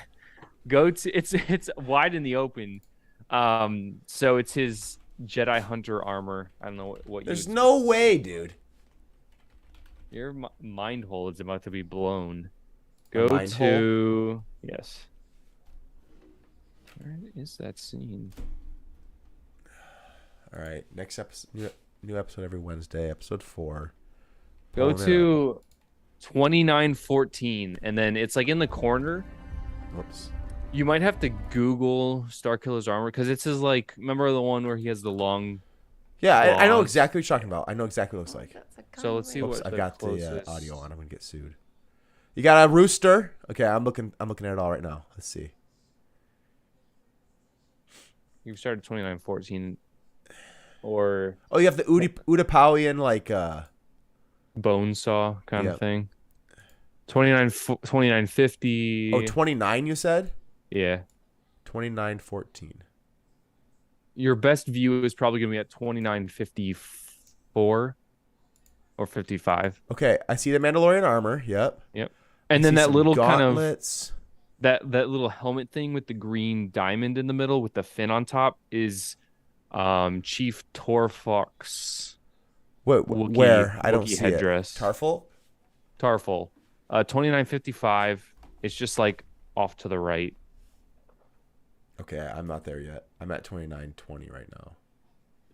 It's wide in the open. So it's his Jedi Hunter armor. I don't know what. There's no way, dude. Your mind hole is about to be blown. Go to yes. Where is that scene? All right, next episode, new episode every Wednesday, episode 4. Go to 2914, and then it's like in the corner. Whoops. You might have to Google Starkiller's armor because it's his like. Remember the one where he has the long. Yeah, I know exactly what you're talking about. I know exactly what it looks like. So let's see what I've got the audio on. I'm gonna get sued. You got a rooster? Okay, I'm looking at it all right now. Let's see. You started 2914. Or you have the Utapauan like bone saw kind of thing. 2950. Oh, 29 you said? Yeah. 2914. Your best view is probably going to be at 2954 or 55. Okay, I see the Mandalorian armor. Yep. And then that little gauntlets. Kind of that little helmet thing with the green diamond in the middle with the fin on top is Chief Torfox. Wait, where? I don't see headdress. It. Tarful? 2955. It's just like off to the right. Okay, I'm not there yet. I'm at 2920 right now.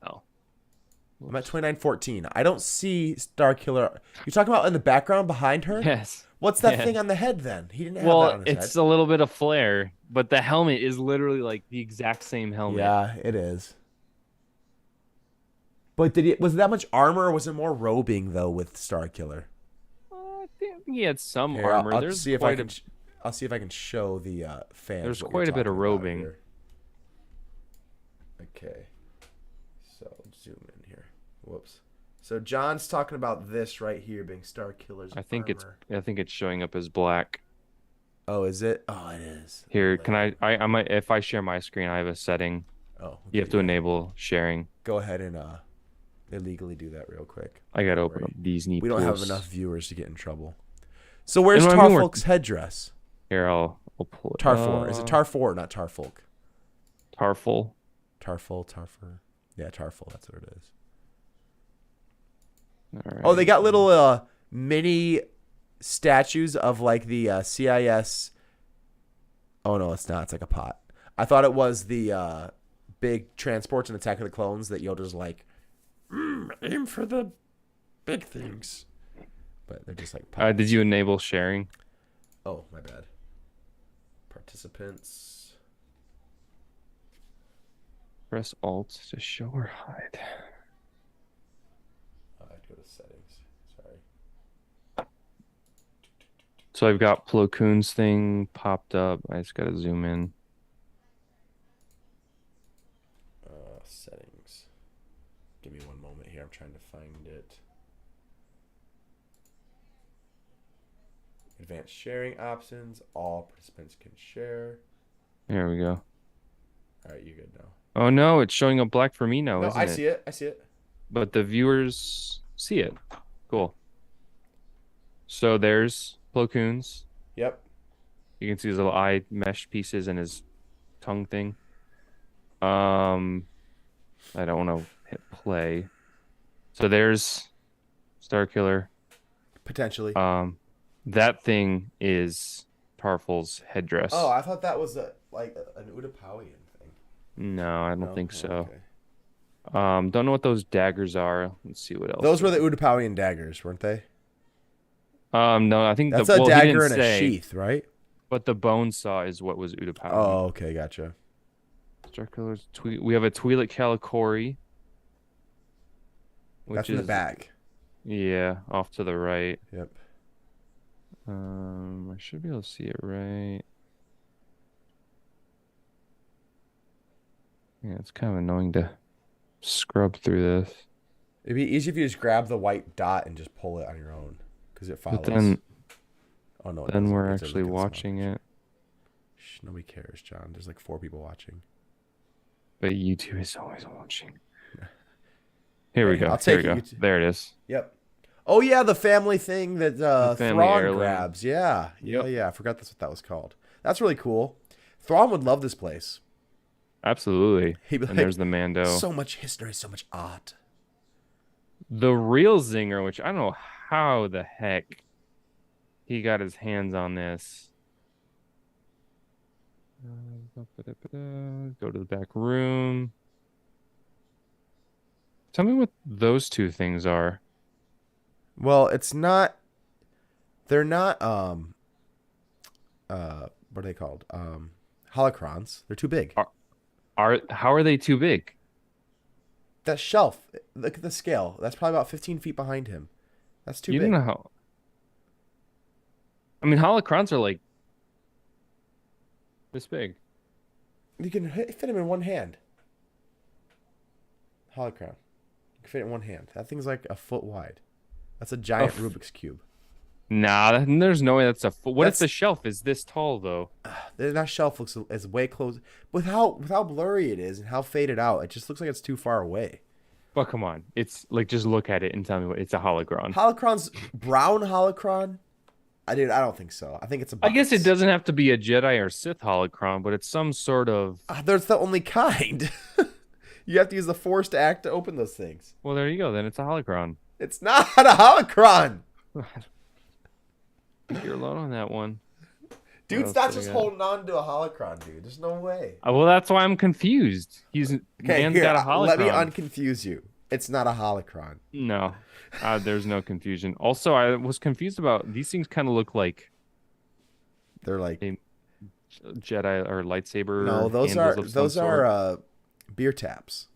Oh. I'm at 2914. I don't see Starkiller. You're talking about in the background behind her? Yes. What's that thing on the head then? He didn't have that on his head. It's a little bit of flare, but the helmet is literally like the exact same helmet. Yeah, it is. But was it that much armor or was it more robing though with Starkiller? he had some armor. I'll see if I can. I'll see if I can show the fans. There's quite a bit of robing. Okay, so zoom in here. Whoops. So John's talking about this right here being Star Killer's armor. I think it's showing up as black. Oh, is it? Oh, it is. Here, can I might, if I share my screen, I have a setting. Oh. Okay, you have to enable sharing. Go ahead and illegally do that real quick. I gotta open up these neat. We don't have enough viewers to get in trouble. So where's Tarfolk's headdress? Here, I'll pull it. Tarfor. Is it Tarfor or not Tarfolk? Tarful. Tarfor. Yeah, Tarful. That's what it is. All right. Oh, they got little mini statues of like the CIS. Oh no, it's not. It's like a pot. I thought it was the big transports in Attack of the Clones that Yoda's like, aim for the big things. But they're just like pots. Did you enable sharing? Oh, my bad. Participants. Press Alt to show or hide. I'd go to settings. Sorry. So I've got Plo Koon's thing popped up. I just gotta zoom in. Settings. Give me one moment here. I'm trying to find it. Advanced sharing options. All participants can share. There we go. All right, you're good now. Oh no, it's showing up black for me now, isn't it? I see it. I see it. But the viewers see it. Cool. So there's Plo Koon's. Yep. You can see his little eye mesh pieces and his tongue thing. I don't want to hit play. So there's Starkiller. Potentially. That thing is Tarful's headdress. Oh, I thought that was like an Utapowian thing. No, I don't think so. Okay. Don't know what those daggers are. Let's see what else. Those were the Utapowian daggers, weren't they? No, I think that's a dagger and a sheath, right? But the bone saw is what was Utapowian. Oh, okay, gotcha. Starkiller's we have a Twi'lek Calicori. That's in the back. Yeah, off to the right. Yep. I should be able to see it right. Yeah, it's kind of annoying to scrub through this. It'd be easy if you just grab the white dot and just pull it on your own, because it follows. But then, oh no, then we're actually watching it. Shh, nobody cares, John. There's like 4 people watching. But YouTube is always watching. Here we go. Here we go. There it is. Yep. Oh yeah, the family thing that Thrawn grabs. Yeah. Yep. Yeah. I forgot that's what that was called. That's really cool. Thrawn would love this place. Absolutely. And there's the Mando. So much history, so much art. The real zinger, which I don't know how the heck he got his hands on this. Go to the back room. Tell me what those two things are. Well, it's not. They're not. What are they called? Holocrons. They're too big. How are they too big? That shelf. Look at the scale. That's probably about 15 feet behind him. That's too big. You don't know how. I mean, holocrons are like this big. You can fit him in one hand. Holocron. You can fit it in one hand. That thing's like a foot wide. That's a giant Rubik's Cube. Nah, there's no way that's a foot. What if the shelf is this tall, though? That shelf looks as way close. With how blurry it is and how faded out, it just looks like it's too far away. But come on. It's like, just look at it and tell me what it's a holocron. Holocron's brown holocron? I don't think so. I think it's a box. I guess it doesn't have to be a Jedi or Sith holocron, but it's some sort of... There's the only kind. You have to use the Force to act to open those things. Well, there you go. Then it's a holocron. It's not a holocron. You're alone on that one. Dude's not just holding on to a holocron, dude. There's no way. Well, that's why I'm confused. Man's got a holocron. Let me unconfuse you. It's not a holocron. No, there's no confusion. Also, I was confused about these things. Kind of look like they're like a Jedi or lightsaber. No, those are beer taps.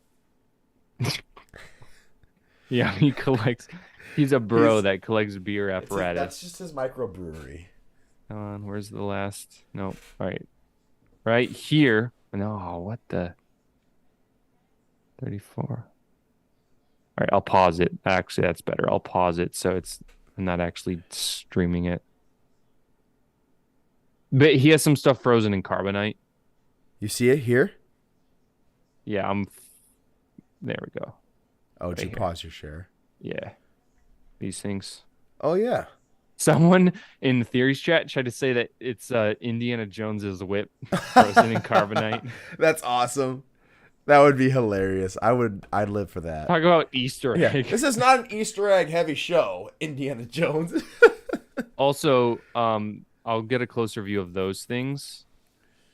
Yeah, he collects. He's a bro that collects beer apparatus. That's just his microbrewery. Come on, where's the last? Nope. All right. Right here. No, what the? 34. All right, I'll pause it. Actually, that's better. I'll pause it so I'm not actually streaming it. But he has some stuff frozen in carbonite. You see it here? Yeah, there we go. Oh, did you pause your share? Yeah. These things. Oh, yeah. Someone in the theories chat tried to say that it's Indiana Jones's whip frozen in carbonite. That's awesome. That would be hilarious. I'd live for that. Talk about Easter egg. Yeah. This is not an Easter egg heavy show, Indiana Jones. Also, I'll get a closer view of those things.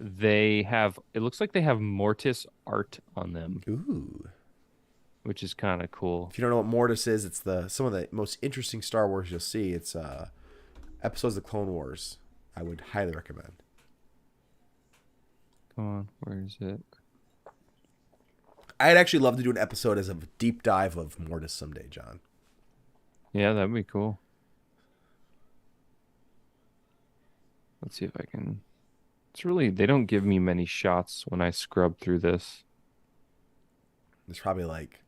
It looks like they have Mortis art on them. Ooh. Which is kind of cool. If you don't know what Mortis is, it's some of the most interesting Star Wars you'll see. It's episodes of Clone Wars. I would highly recommend. Come on, where is it? I'd actually love to do an episode as a deep dive of Mortis someday, John. Yeah, that'd be cool. Let's see if I can. They don't give me many shots when I scrub through this. There's probably like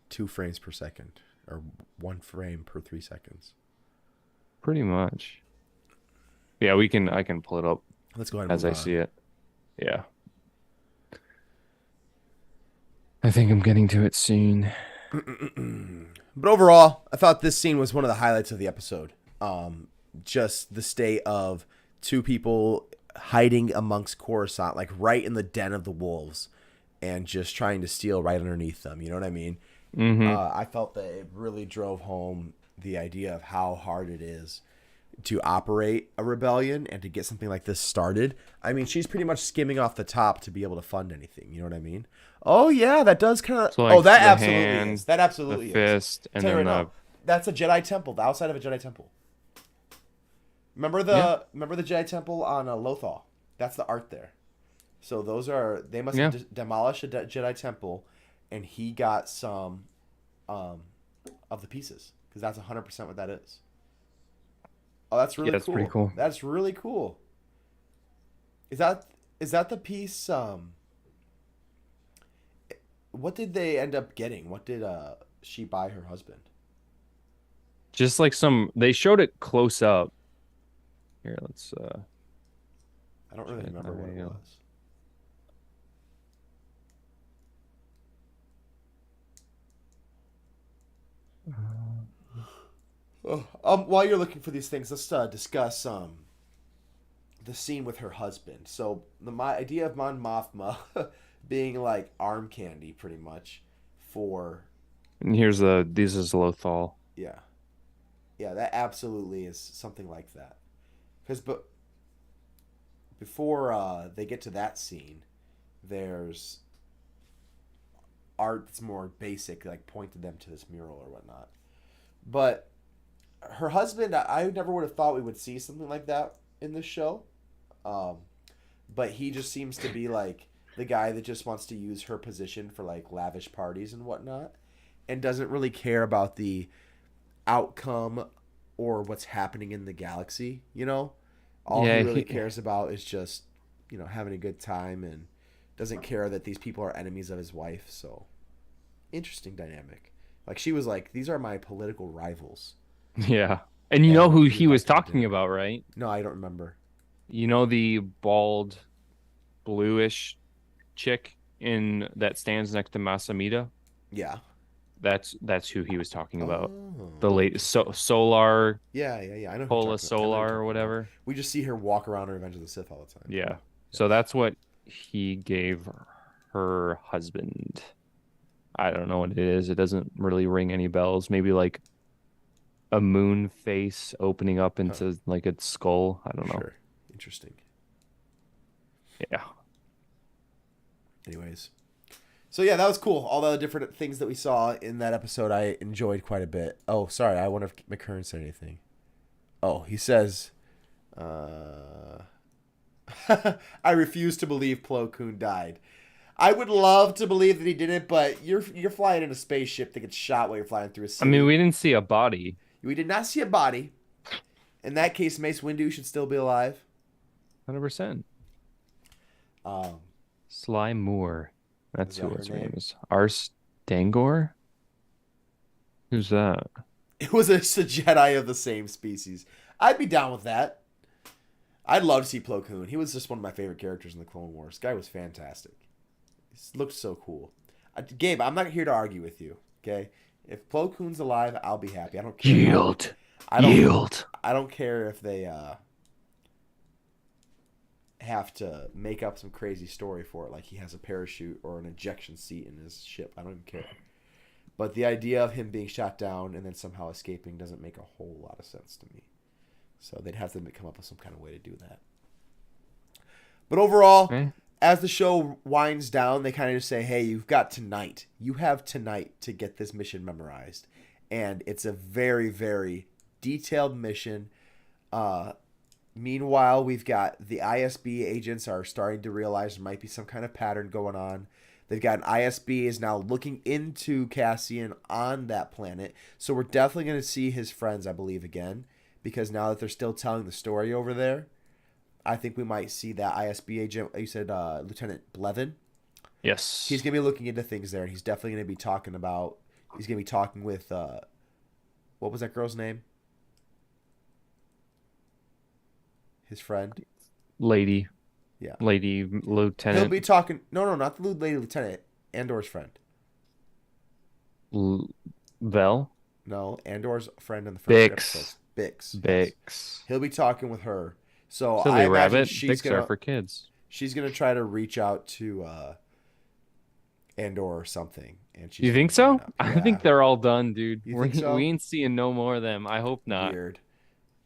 2 frames per second or 1 frame per 3 seconds. Pretty much. Yeah, I can pull it up. Let's go ahead and as I see it. Yeah. I think I'm getting to it soon. But overall, I thought this scene was one of the highlights of the episode. Just the state of 2 people hiding amongst Coruscant, like right in the den of the wolves, and just trying to steal right underneath them. You know what I mean? Mm-hmm. I felt that it really drove home the idea of how hard it is to operate a rebellion and to get something like this started. I mean, she's pretty much skimming off the top to be able to fund anything. You know what I mean? Oh, yeah, that does kind of... So like that the absolutely hand, is. That absolutely the is. fist, and then that's a Jedi temple, the outside of a Jedi temple. Remember the Jedi temple on Lothal? That's the art there. So they must have demolished a Jedi temple, and he got some of the pieces, because that's 100% what that is. Oh, that's really that's cool. Pretty cool. That's really cool. Is that the piece? What did they end up getting? What did she buy her husband? Just like they showed it close up. Here, let's. I don't really remember what it was. While you're looking for these things, let's discuss the scene with her husband. So my idea of Mon Mothma being like arm candy, pretty much, for. And this is Lothal. Yeah, that absolutely is something like that. But before they get to that scene, there's art that's more basic, like pointed them to this mural or whatnot. But her husband, I never would have thought we would see something like that in this show. But he just seems to be like the guy that just wants to use her position for like lavish parties and whatnot, and doesn't really care about the outcome or what's happening in the galaxy, you know? All he really cares about is just, having a good time, and doesn't care that these people are enemies of his wife. So, interesting dynamic. Like, she was like, these are my political rivals. Yeah. And you know who he was talking about, right? No, I don't remember. You know the bald, bluish chick that stands next to Masamita? Yeah. That's who he was talking about. The latest Solar. Yeah. I know. Pola Solar or whatever. We just see her walk around in Revenge of the Sith all the time. Yeah. So that's what he gave her husband. I don't know what it is. It doesn't really ring any bells. Maybe like a moon face opening up into like a skull. I don't know. Sure. Interesting. Yeah. Anyways. So yeah, that was cool. All the different things that we saw in that episode, I enjoyed quite a bit. Oh, sorry. I wonder if McKern said anything. Oh, he says, I refuse to believe Plo Koon died. I would love to believe that he did it, but you're flying in a spaceship that gets shot while you're flying through a city. I mean, we didn't see a body. We did not see a body. In that case, Mace Windu should still be alive. 100%. Sly Moore. That's who his name is. Ars Dangor? Who's that? It was a Jedi of the same species. I'd be down with that. I'd love to see Plo Koon. He was just one of my favorite characters in the Clone Wars. Guy was fantastic. He looked so cool. Gabe, I'm not here to argue with you, okay? If Plo Koon's alive, I'll be happy. I don't care. Yield. I don't care if they have to make up some crazy story for it, like he has a parachute or an ejection seat in his ship. I don't even care. But the idea of him being shot down and then somehow escaping doesn't make a whole lot of sense to me. So they'd have to come up with some kind of way to do that. But overall, as the show winds down, they kind of just say, hey, you've got tonight. You have tonight to get this mission memorized. And it's a very, very detailed mission. Meanwhile, we've got the ISB agents are starting to realize there might be some kind of pattern going on. They've got an ISB is now looking into Cassian on that planet. So we're definitely going to see his friends, I believe, again. Because now that they're still telling the story over there, I think we might see that ISB agent. You said Lieutenant Blevin? Yes. He's going to be looking into things there. And he's definitely going to be talking about... He's going to be talking with... what was that girl's name? His friend? Lady. Yeah. Lady Lieutenant. He'll be talking... No, not the Lady Lieutenant. Andor's friend. Vel? No, Andor's friend in the first episode. Bix. Yes. He'll be talking with her. So Silly I imagine rabbit. she's Bix are for kids. She's going to try to reach out to Andor or something. And you think so? Yeah. I think they're all done, dude. You think so? We ain't seeing no more of them. I hope not. Weird.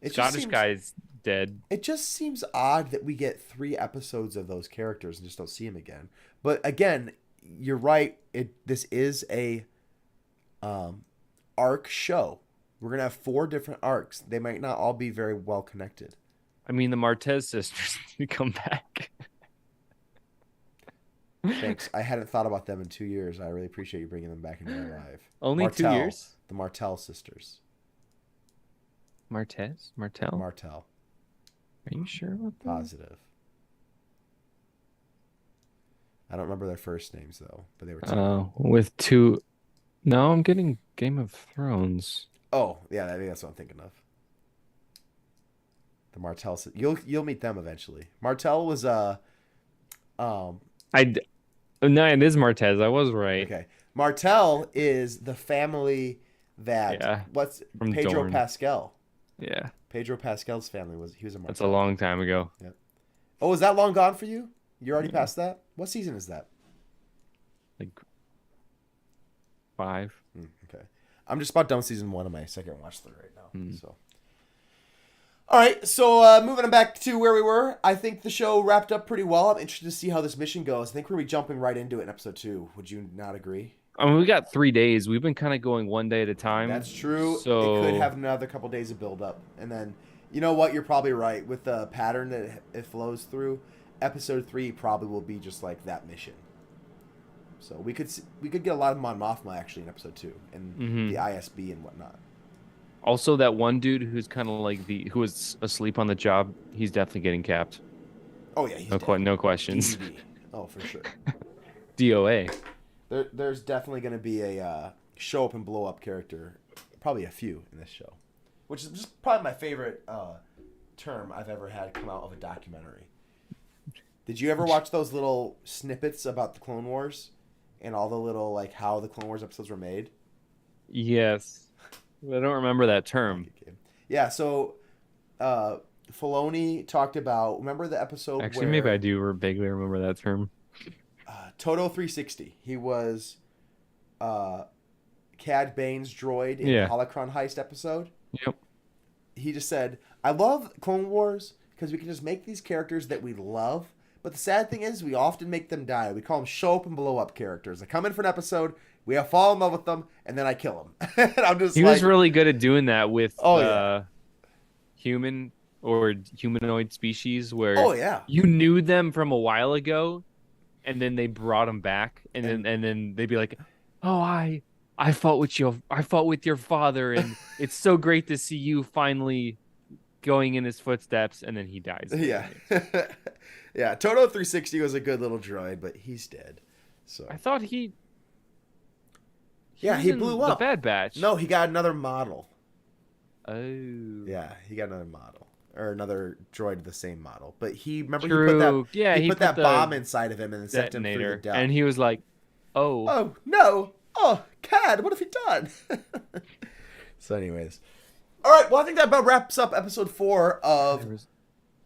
Scottish guy's dead. It just seems odd that we get 3 episodes of those characters and just don't see them again. But again, you're right. This is a arc show. We're going to have 4 different arcs. They might not all be very well connected. I mean, the Martez sisters need to come back. Thanks. I hadn't thought about them in 2 years. I really appreciate you bringing them back into my life. Only 2 years? The Martell sisters. Martell? Martell. Are you sure about that? Positive. I don't remember their first names, though. But they were 2. Oh, with 2... No, I'm getting Game of Thrones. Oh, yeah, I think that's what I'm thinking of. The Martell. You'll meet them eventually. Martell was No, it is Martez. I was right. Okay. Martell is the family that from Pedro Dorne. Pascal. Yeah. Pedro Pascal's family was a Martell. That's a long time ago. Yep. Oh, is that long gone for you? You're already past that? What season is that? Like 5. Okay. I'm just about done with season 1 of my second watch through right now. So. All right, so moving back to where we were, I think the show wrapped up pretty well. I'm interested to see how this mission goes. I think we're going to be jumping right into it in episode 2. Would you not agree? I mean, we got 3 days. We've been kind of going one day at a time. That's true. So... It could have another couple days of build-up. And then, you know what? You're probably right. With the pattern that it flows through, episode 3 probably will be just like that mission. So we could get a lot of Mon Mothma actually in episode 2 and the ISB and whatnot. Also, that one dude who's kind of like who was asleep on the job, he's definitely getting capped. Oh yeah, he's no questions. DVD. Oh, for sure. DOA. There's definitely going to be a show up and blow up character, probably a few in this show, which is just probably my favorite term I've ever had come out of a documentary. Did you ever watch those little snippets about the Clone Wars and all the little like how the Clone Wars episodes were made? Yes. I don't remember that term. Yeah, so Filoni talked about, remember the episode Actually, maybe I do vaguely remember that term. Toto 360. He was Cad Bane's droid in the Holocron heist episode. Yep. He just said, I love Clone Wars because we can just make these characters that we love. But the sad thing is we often make them die. We call them show up and blow up characters. They come in for an episode, we fall in love with them, and then I kill them. And he was really good at doing that with human or humanoid species where you knew them from a while ago, and then they brought him back, and then they'd be like, "Oh, I fought with your father, and it's so great to see you finally going in his footsteps," and then he dies. Yeah. Yeah, Toto 360 was a good little droid, but he's dead. So I thought he he blew up. The Bad Batch. No, he got another model. Oh. Yeah, he got another model. Or another droid of the same model. But he put that bomb inside of him and then sent him through the depth. And he was like, "Oh. Oh, no. Oh, Cad, what have you done?" So anyways. All right, well, I think that about wraps up episode 4 of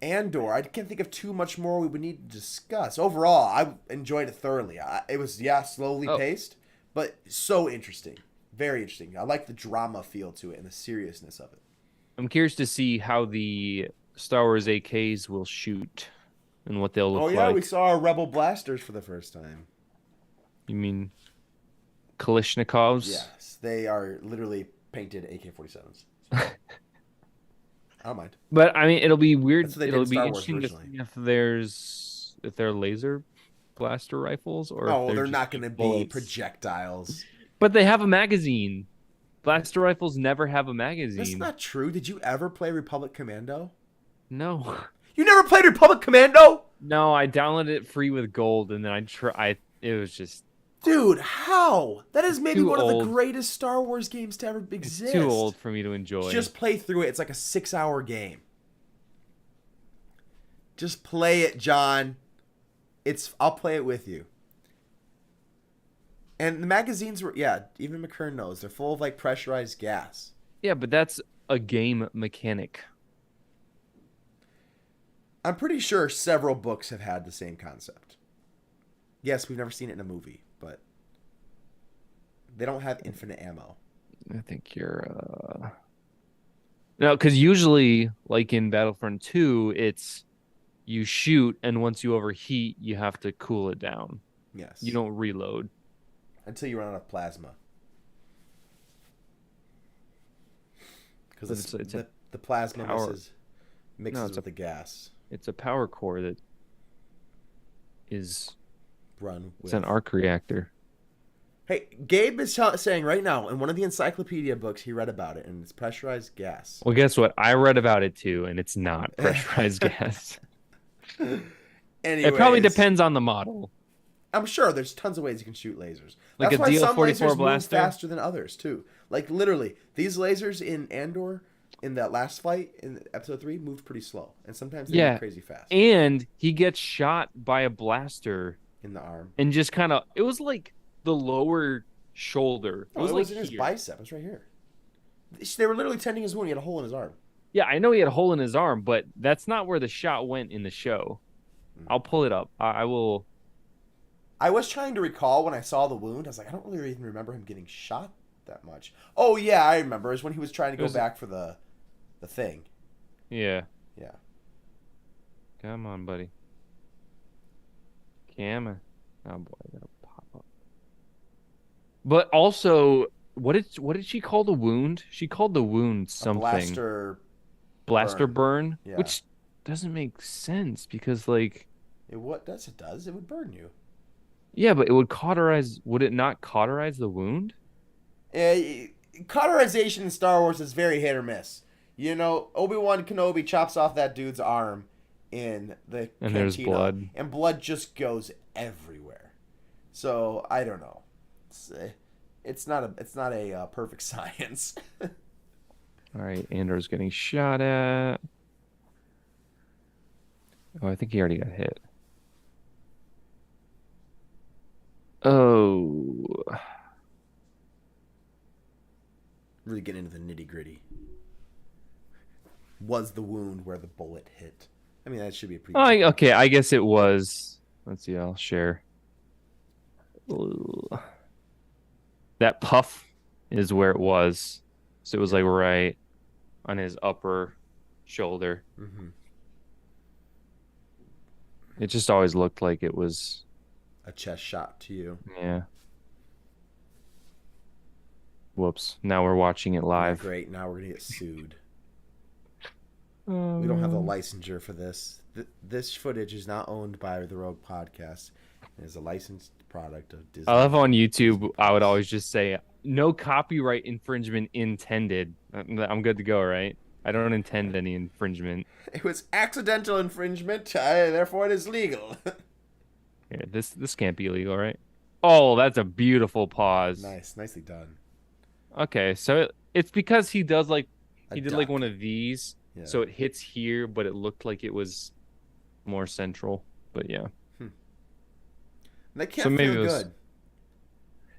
Andor. I can't think of too much more we would need to discuss. Overall, I enjoyed it thoroughly. It was, slowly paced, but so interesting. Very interesting. I like the drama feel to it and the seriousness of it. I'm curious to see how the Star Wars AKs will shoot and what they'll look like. Oh, yeah, we saw our Rebel blasters for the first time. You mean Kalashnikovs? Yes, they are literally painted AK-47s. I don't mind. But I mean, it'll be weird. It'll be interesting to see if they're laser blaster rifles or they're not going to be projectiles. But they have a magazine. Blaster rifles never have a magazine. That's not true. Did you ever play Republic Commando? No. You never played Republic Commando? No, I downloaded it free with gold, and then it was just. Dude, how? That is maybe one of the greatest Star Wars games to ever exist. It's too old for me to enjoy. Just play through it. It's like a 6-hour game. Just play it, John. I'll play it with you. And the magazines were, even McKern knows, they're full of like pressurized gas. Yeah, but that's a game mechanic. I'm pretty sure several books have had the same concept. Yes, we've never seen it in a movie, but they don't have infinite ammo. I think you're no, because usually, like in Battlefront 2, it's you shoot, and once you overheat, you have to cool it down. Yes. You don't reload. Until you run out of plasma. Because the plasma mixes with the gas. It's a power core that is run with. It's an arc reactor. Hey, Gabe is saying right now in one of the encyclopedia books he read about it, and it's pressurized gas. Well, guess what? I read about it too, and it's not pressurized gas. Anyways, it probably depends on the model. I'm sure there's tons of ways you can shoot lasers. Like That's a DL-44 blaster move faster than others too. Like literally, these lasers in Andor, in that last fight in episode 3, moved pretty slow, and sometimes they move crazy fast. And he gets shot by a blaster in the arm, and just kind of it was like the lower shoulder. It was in his bicep. It's right here. They were literally tending his wound. He had a hole in his arm. Yeah, I know he had a hole in his arm, but that's not where the shot went in the show. I'll pull it up. I will. I was trying to recall when I saw the wound. I was like, I don't really even remember him getting shot that much. Oh, yeah, I remember. It was when he was trying to go back for the thing. Yeah. Yeah. Come on, buddy. Camera. Oh, boy. That'll pop up. But also, what did she call the wound? She called the wound something. Blaster burn? Yeah. Which doesn't make sense because, like... It does. It would burn you. Yeah, but it would cauterize. Would it not cauterize the wound? Cauterization in Star Wars is very hit or miss. You know, Obi-Wan Kenobi chops off that dude's arm in the cantina, there's blood. And blood just goes everywhere. So I don't know. It's not a perfect science. All right, Andor's getting shot at. Oh, I think he already got hit. Oh. Really get into the nitty-gritty. Was the wound where the bullet hit? I mean, that should be a pretty... okay, I guess it was. Let's see, I'll share. Ooh. That puff is where it was. So it was like right on his upper shoulder. Mm-hmm. It just always looked like it was... a chest shot to you. Yeah. Whoops. Now we're watching it live. Great. Now we're going to get sued. We don't have the licensure for this. This footage is not owned by the Rogue Podcast. It is a licensed product of Disney. I love on YouTube, I would always just say, no copyright infringement intended. I'm good to go, right? I don't intend any infringement. It was accidental infringement, therefore it is legal. Here, this can't be illegal, right? Oh, that's a beautiful pause. Nice, nicely done. Okay, so it's because he does like he did duck. like one of these, so it hits here, but it looked like it was more central. But yeah, that can't feel good.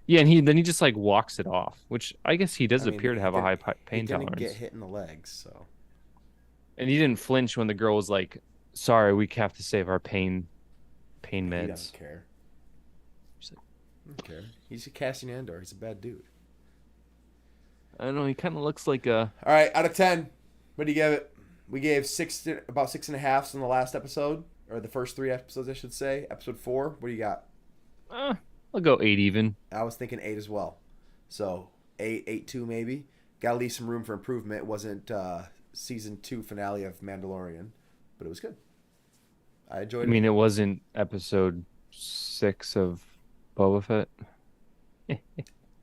Yeah, and then he just like walks it off, which I guess he does appear to have a high pain tolerance. He didn't get hit in the legs, so. And he didn't flinch when the girl was like, "Sorry, we have to save our pain meds." He doesn't care. He's like, I don't care. He's a Cassian Andor. He's a bad dude. I don't know. He kind of looks like a. All right, out of 10, what do you give it? We gave about 6.5 in the last episode, or the first 3 episodes, I should say. Episode 4. What do you got? I'll go 8 even. I was thinking 8 as well. So 8.2 maybe. Got to leave some room for improvement. It wasn't season 2 finale of Mandalorian, but it was good. I enjoyed it. I mean, it wasn't episode 6 of Boba Fett.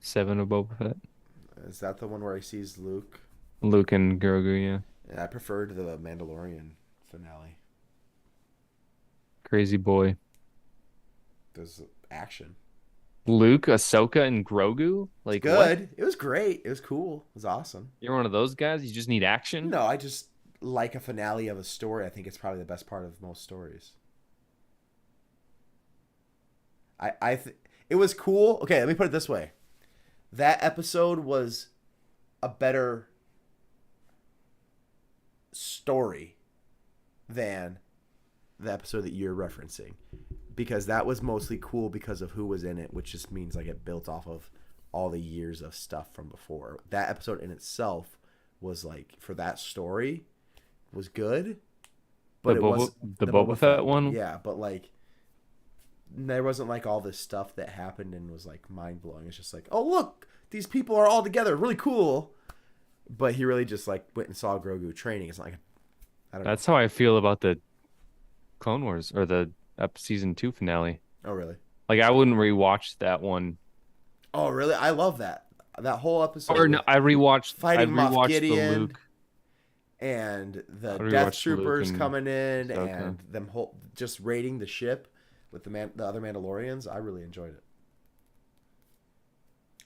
7 of Boba Fett. Is that the one where he sees Luke? Luke and Grogu, yeah. Yeah, I preferred the Mandalorian finale. Crazy boy. There's action. Luke, Ahsoka, and Grogu? Like, it's good. What? It was great. It was cool. It was awesome. You're one of those guys? You just need action? No, I just like a finale of a story. I think it's probably the best part of most stories. It was cool. Okay, let me put it this way. That episode was a better story than the episode that you're referencing, because that was mostly cool because of who was in it, which just means like it built off of all the years of stuff from before. That episode in itself was like, for that story, was good, but the Boba Fett one. Yeah, but like there wasn't like all this stuff that happened and was like mind blowing. It's just like, oh look, these people are all together, really cool. But he really just like went and saw Grogu training. It's like, I don't know. That's how I feel about the Clone Wars or the season 2 finale. Oh really? Like I wouldn't rewatch that one. Oh really? I love that whole episode. Or no, I rewatched Moff Gideon, the Luke and the Death Troopers coming in, Ahsoka. and them just raiding the ship with the other Mandalorians. I really enjoyed it.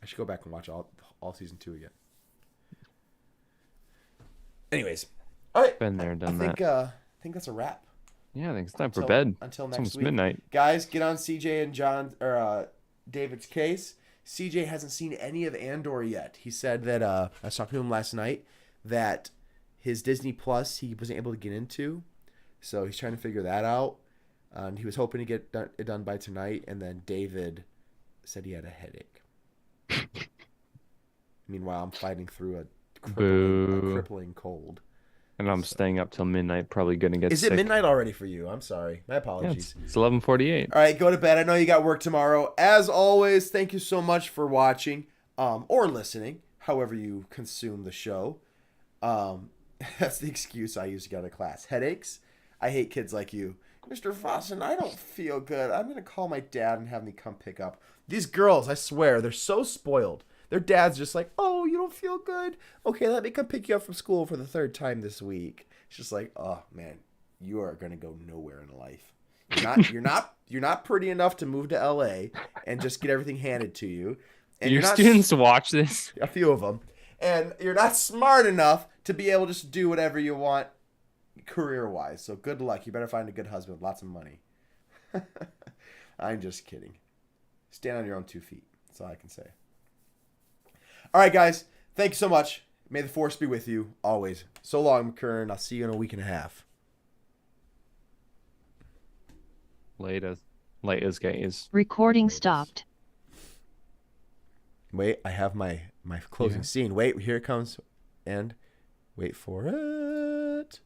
I should go back and watch all season 2 again. Anyways, all right. Been there, done that. I think that's a wrap. Yeah, I think it's time for bed. Until next almost week, midnight. Guys, get on CJ and John or David's case. CJ hasn't seen any of Andor yet. He said that I was talking to him last night that his Disney Plus he wasn't able to get into, so he's trying to figure that out. And he was hoping to get it done by tonight. And then David said he had a headache. Meanwhile, I'm fighting through a crippling cold. And I'm staying up till midnight, probably going to get sick. Is it midnight already for you? I'm sorry. My apologies. Yeah, it's 11:48. All right, go to bed. I know you got work tomorrow. As always, thank you so much for watching or listening, however you consume the show. That's the excuse I use to get out of class. Headaches? I hate kids like you. Mr. Fossen, I don't feel good. I'm going to call my dad and have me come pick up. These girls, I swear, they're so spoiled. Their dad's just like, oh, you don't feel good? Okay, let me come pick you up from school for the 3rd time this week. It's just like, oh, man, you are going to go nowhere in life. You're not pretty enough to move to LA and just get everything handed to you. And your students watch this? A few of them. And you're not smart enough to be able to just do whatever you want career-wise. So good luck. You better find a good husband with lots of money. I'm just kidding. Stand on your own 2 feet. That's all I can say. All right, guys. Thanks so much. May the force be with you always. So long, McKern. I'll see you in a week and a half. Late as gays. Recording stopped. Wait, I have my closing scene. Wait, here it comes. And wait for it.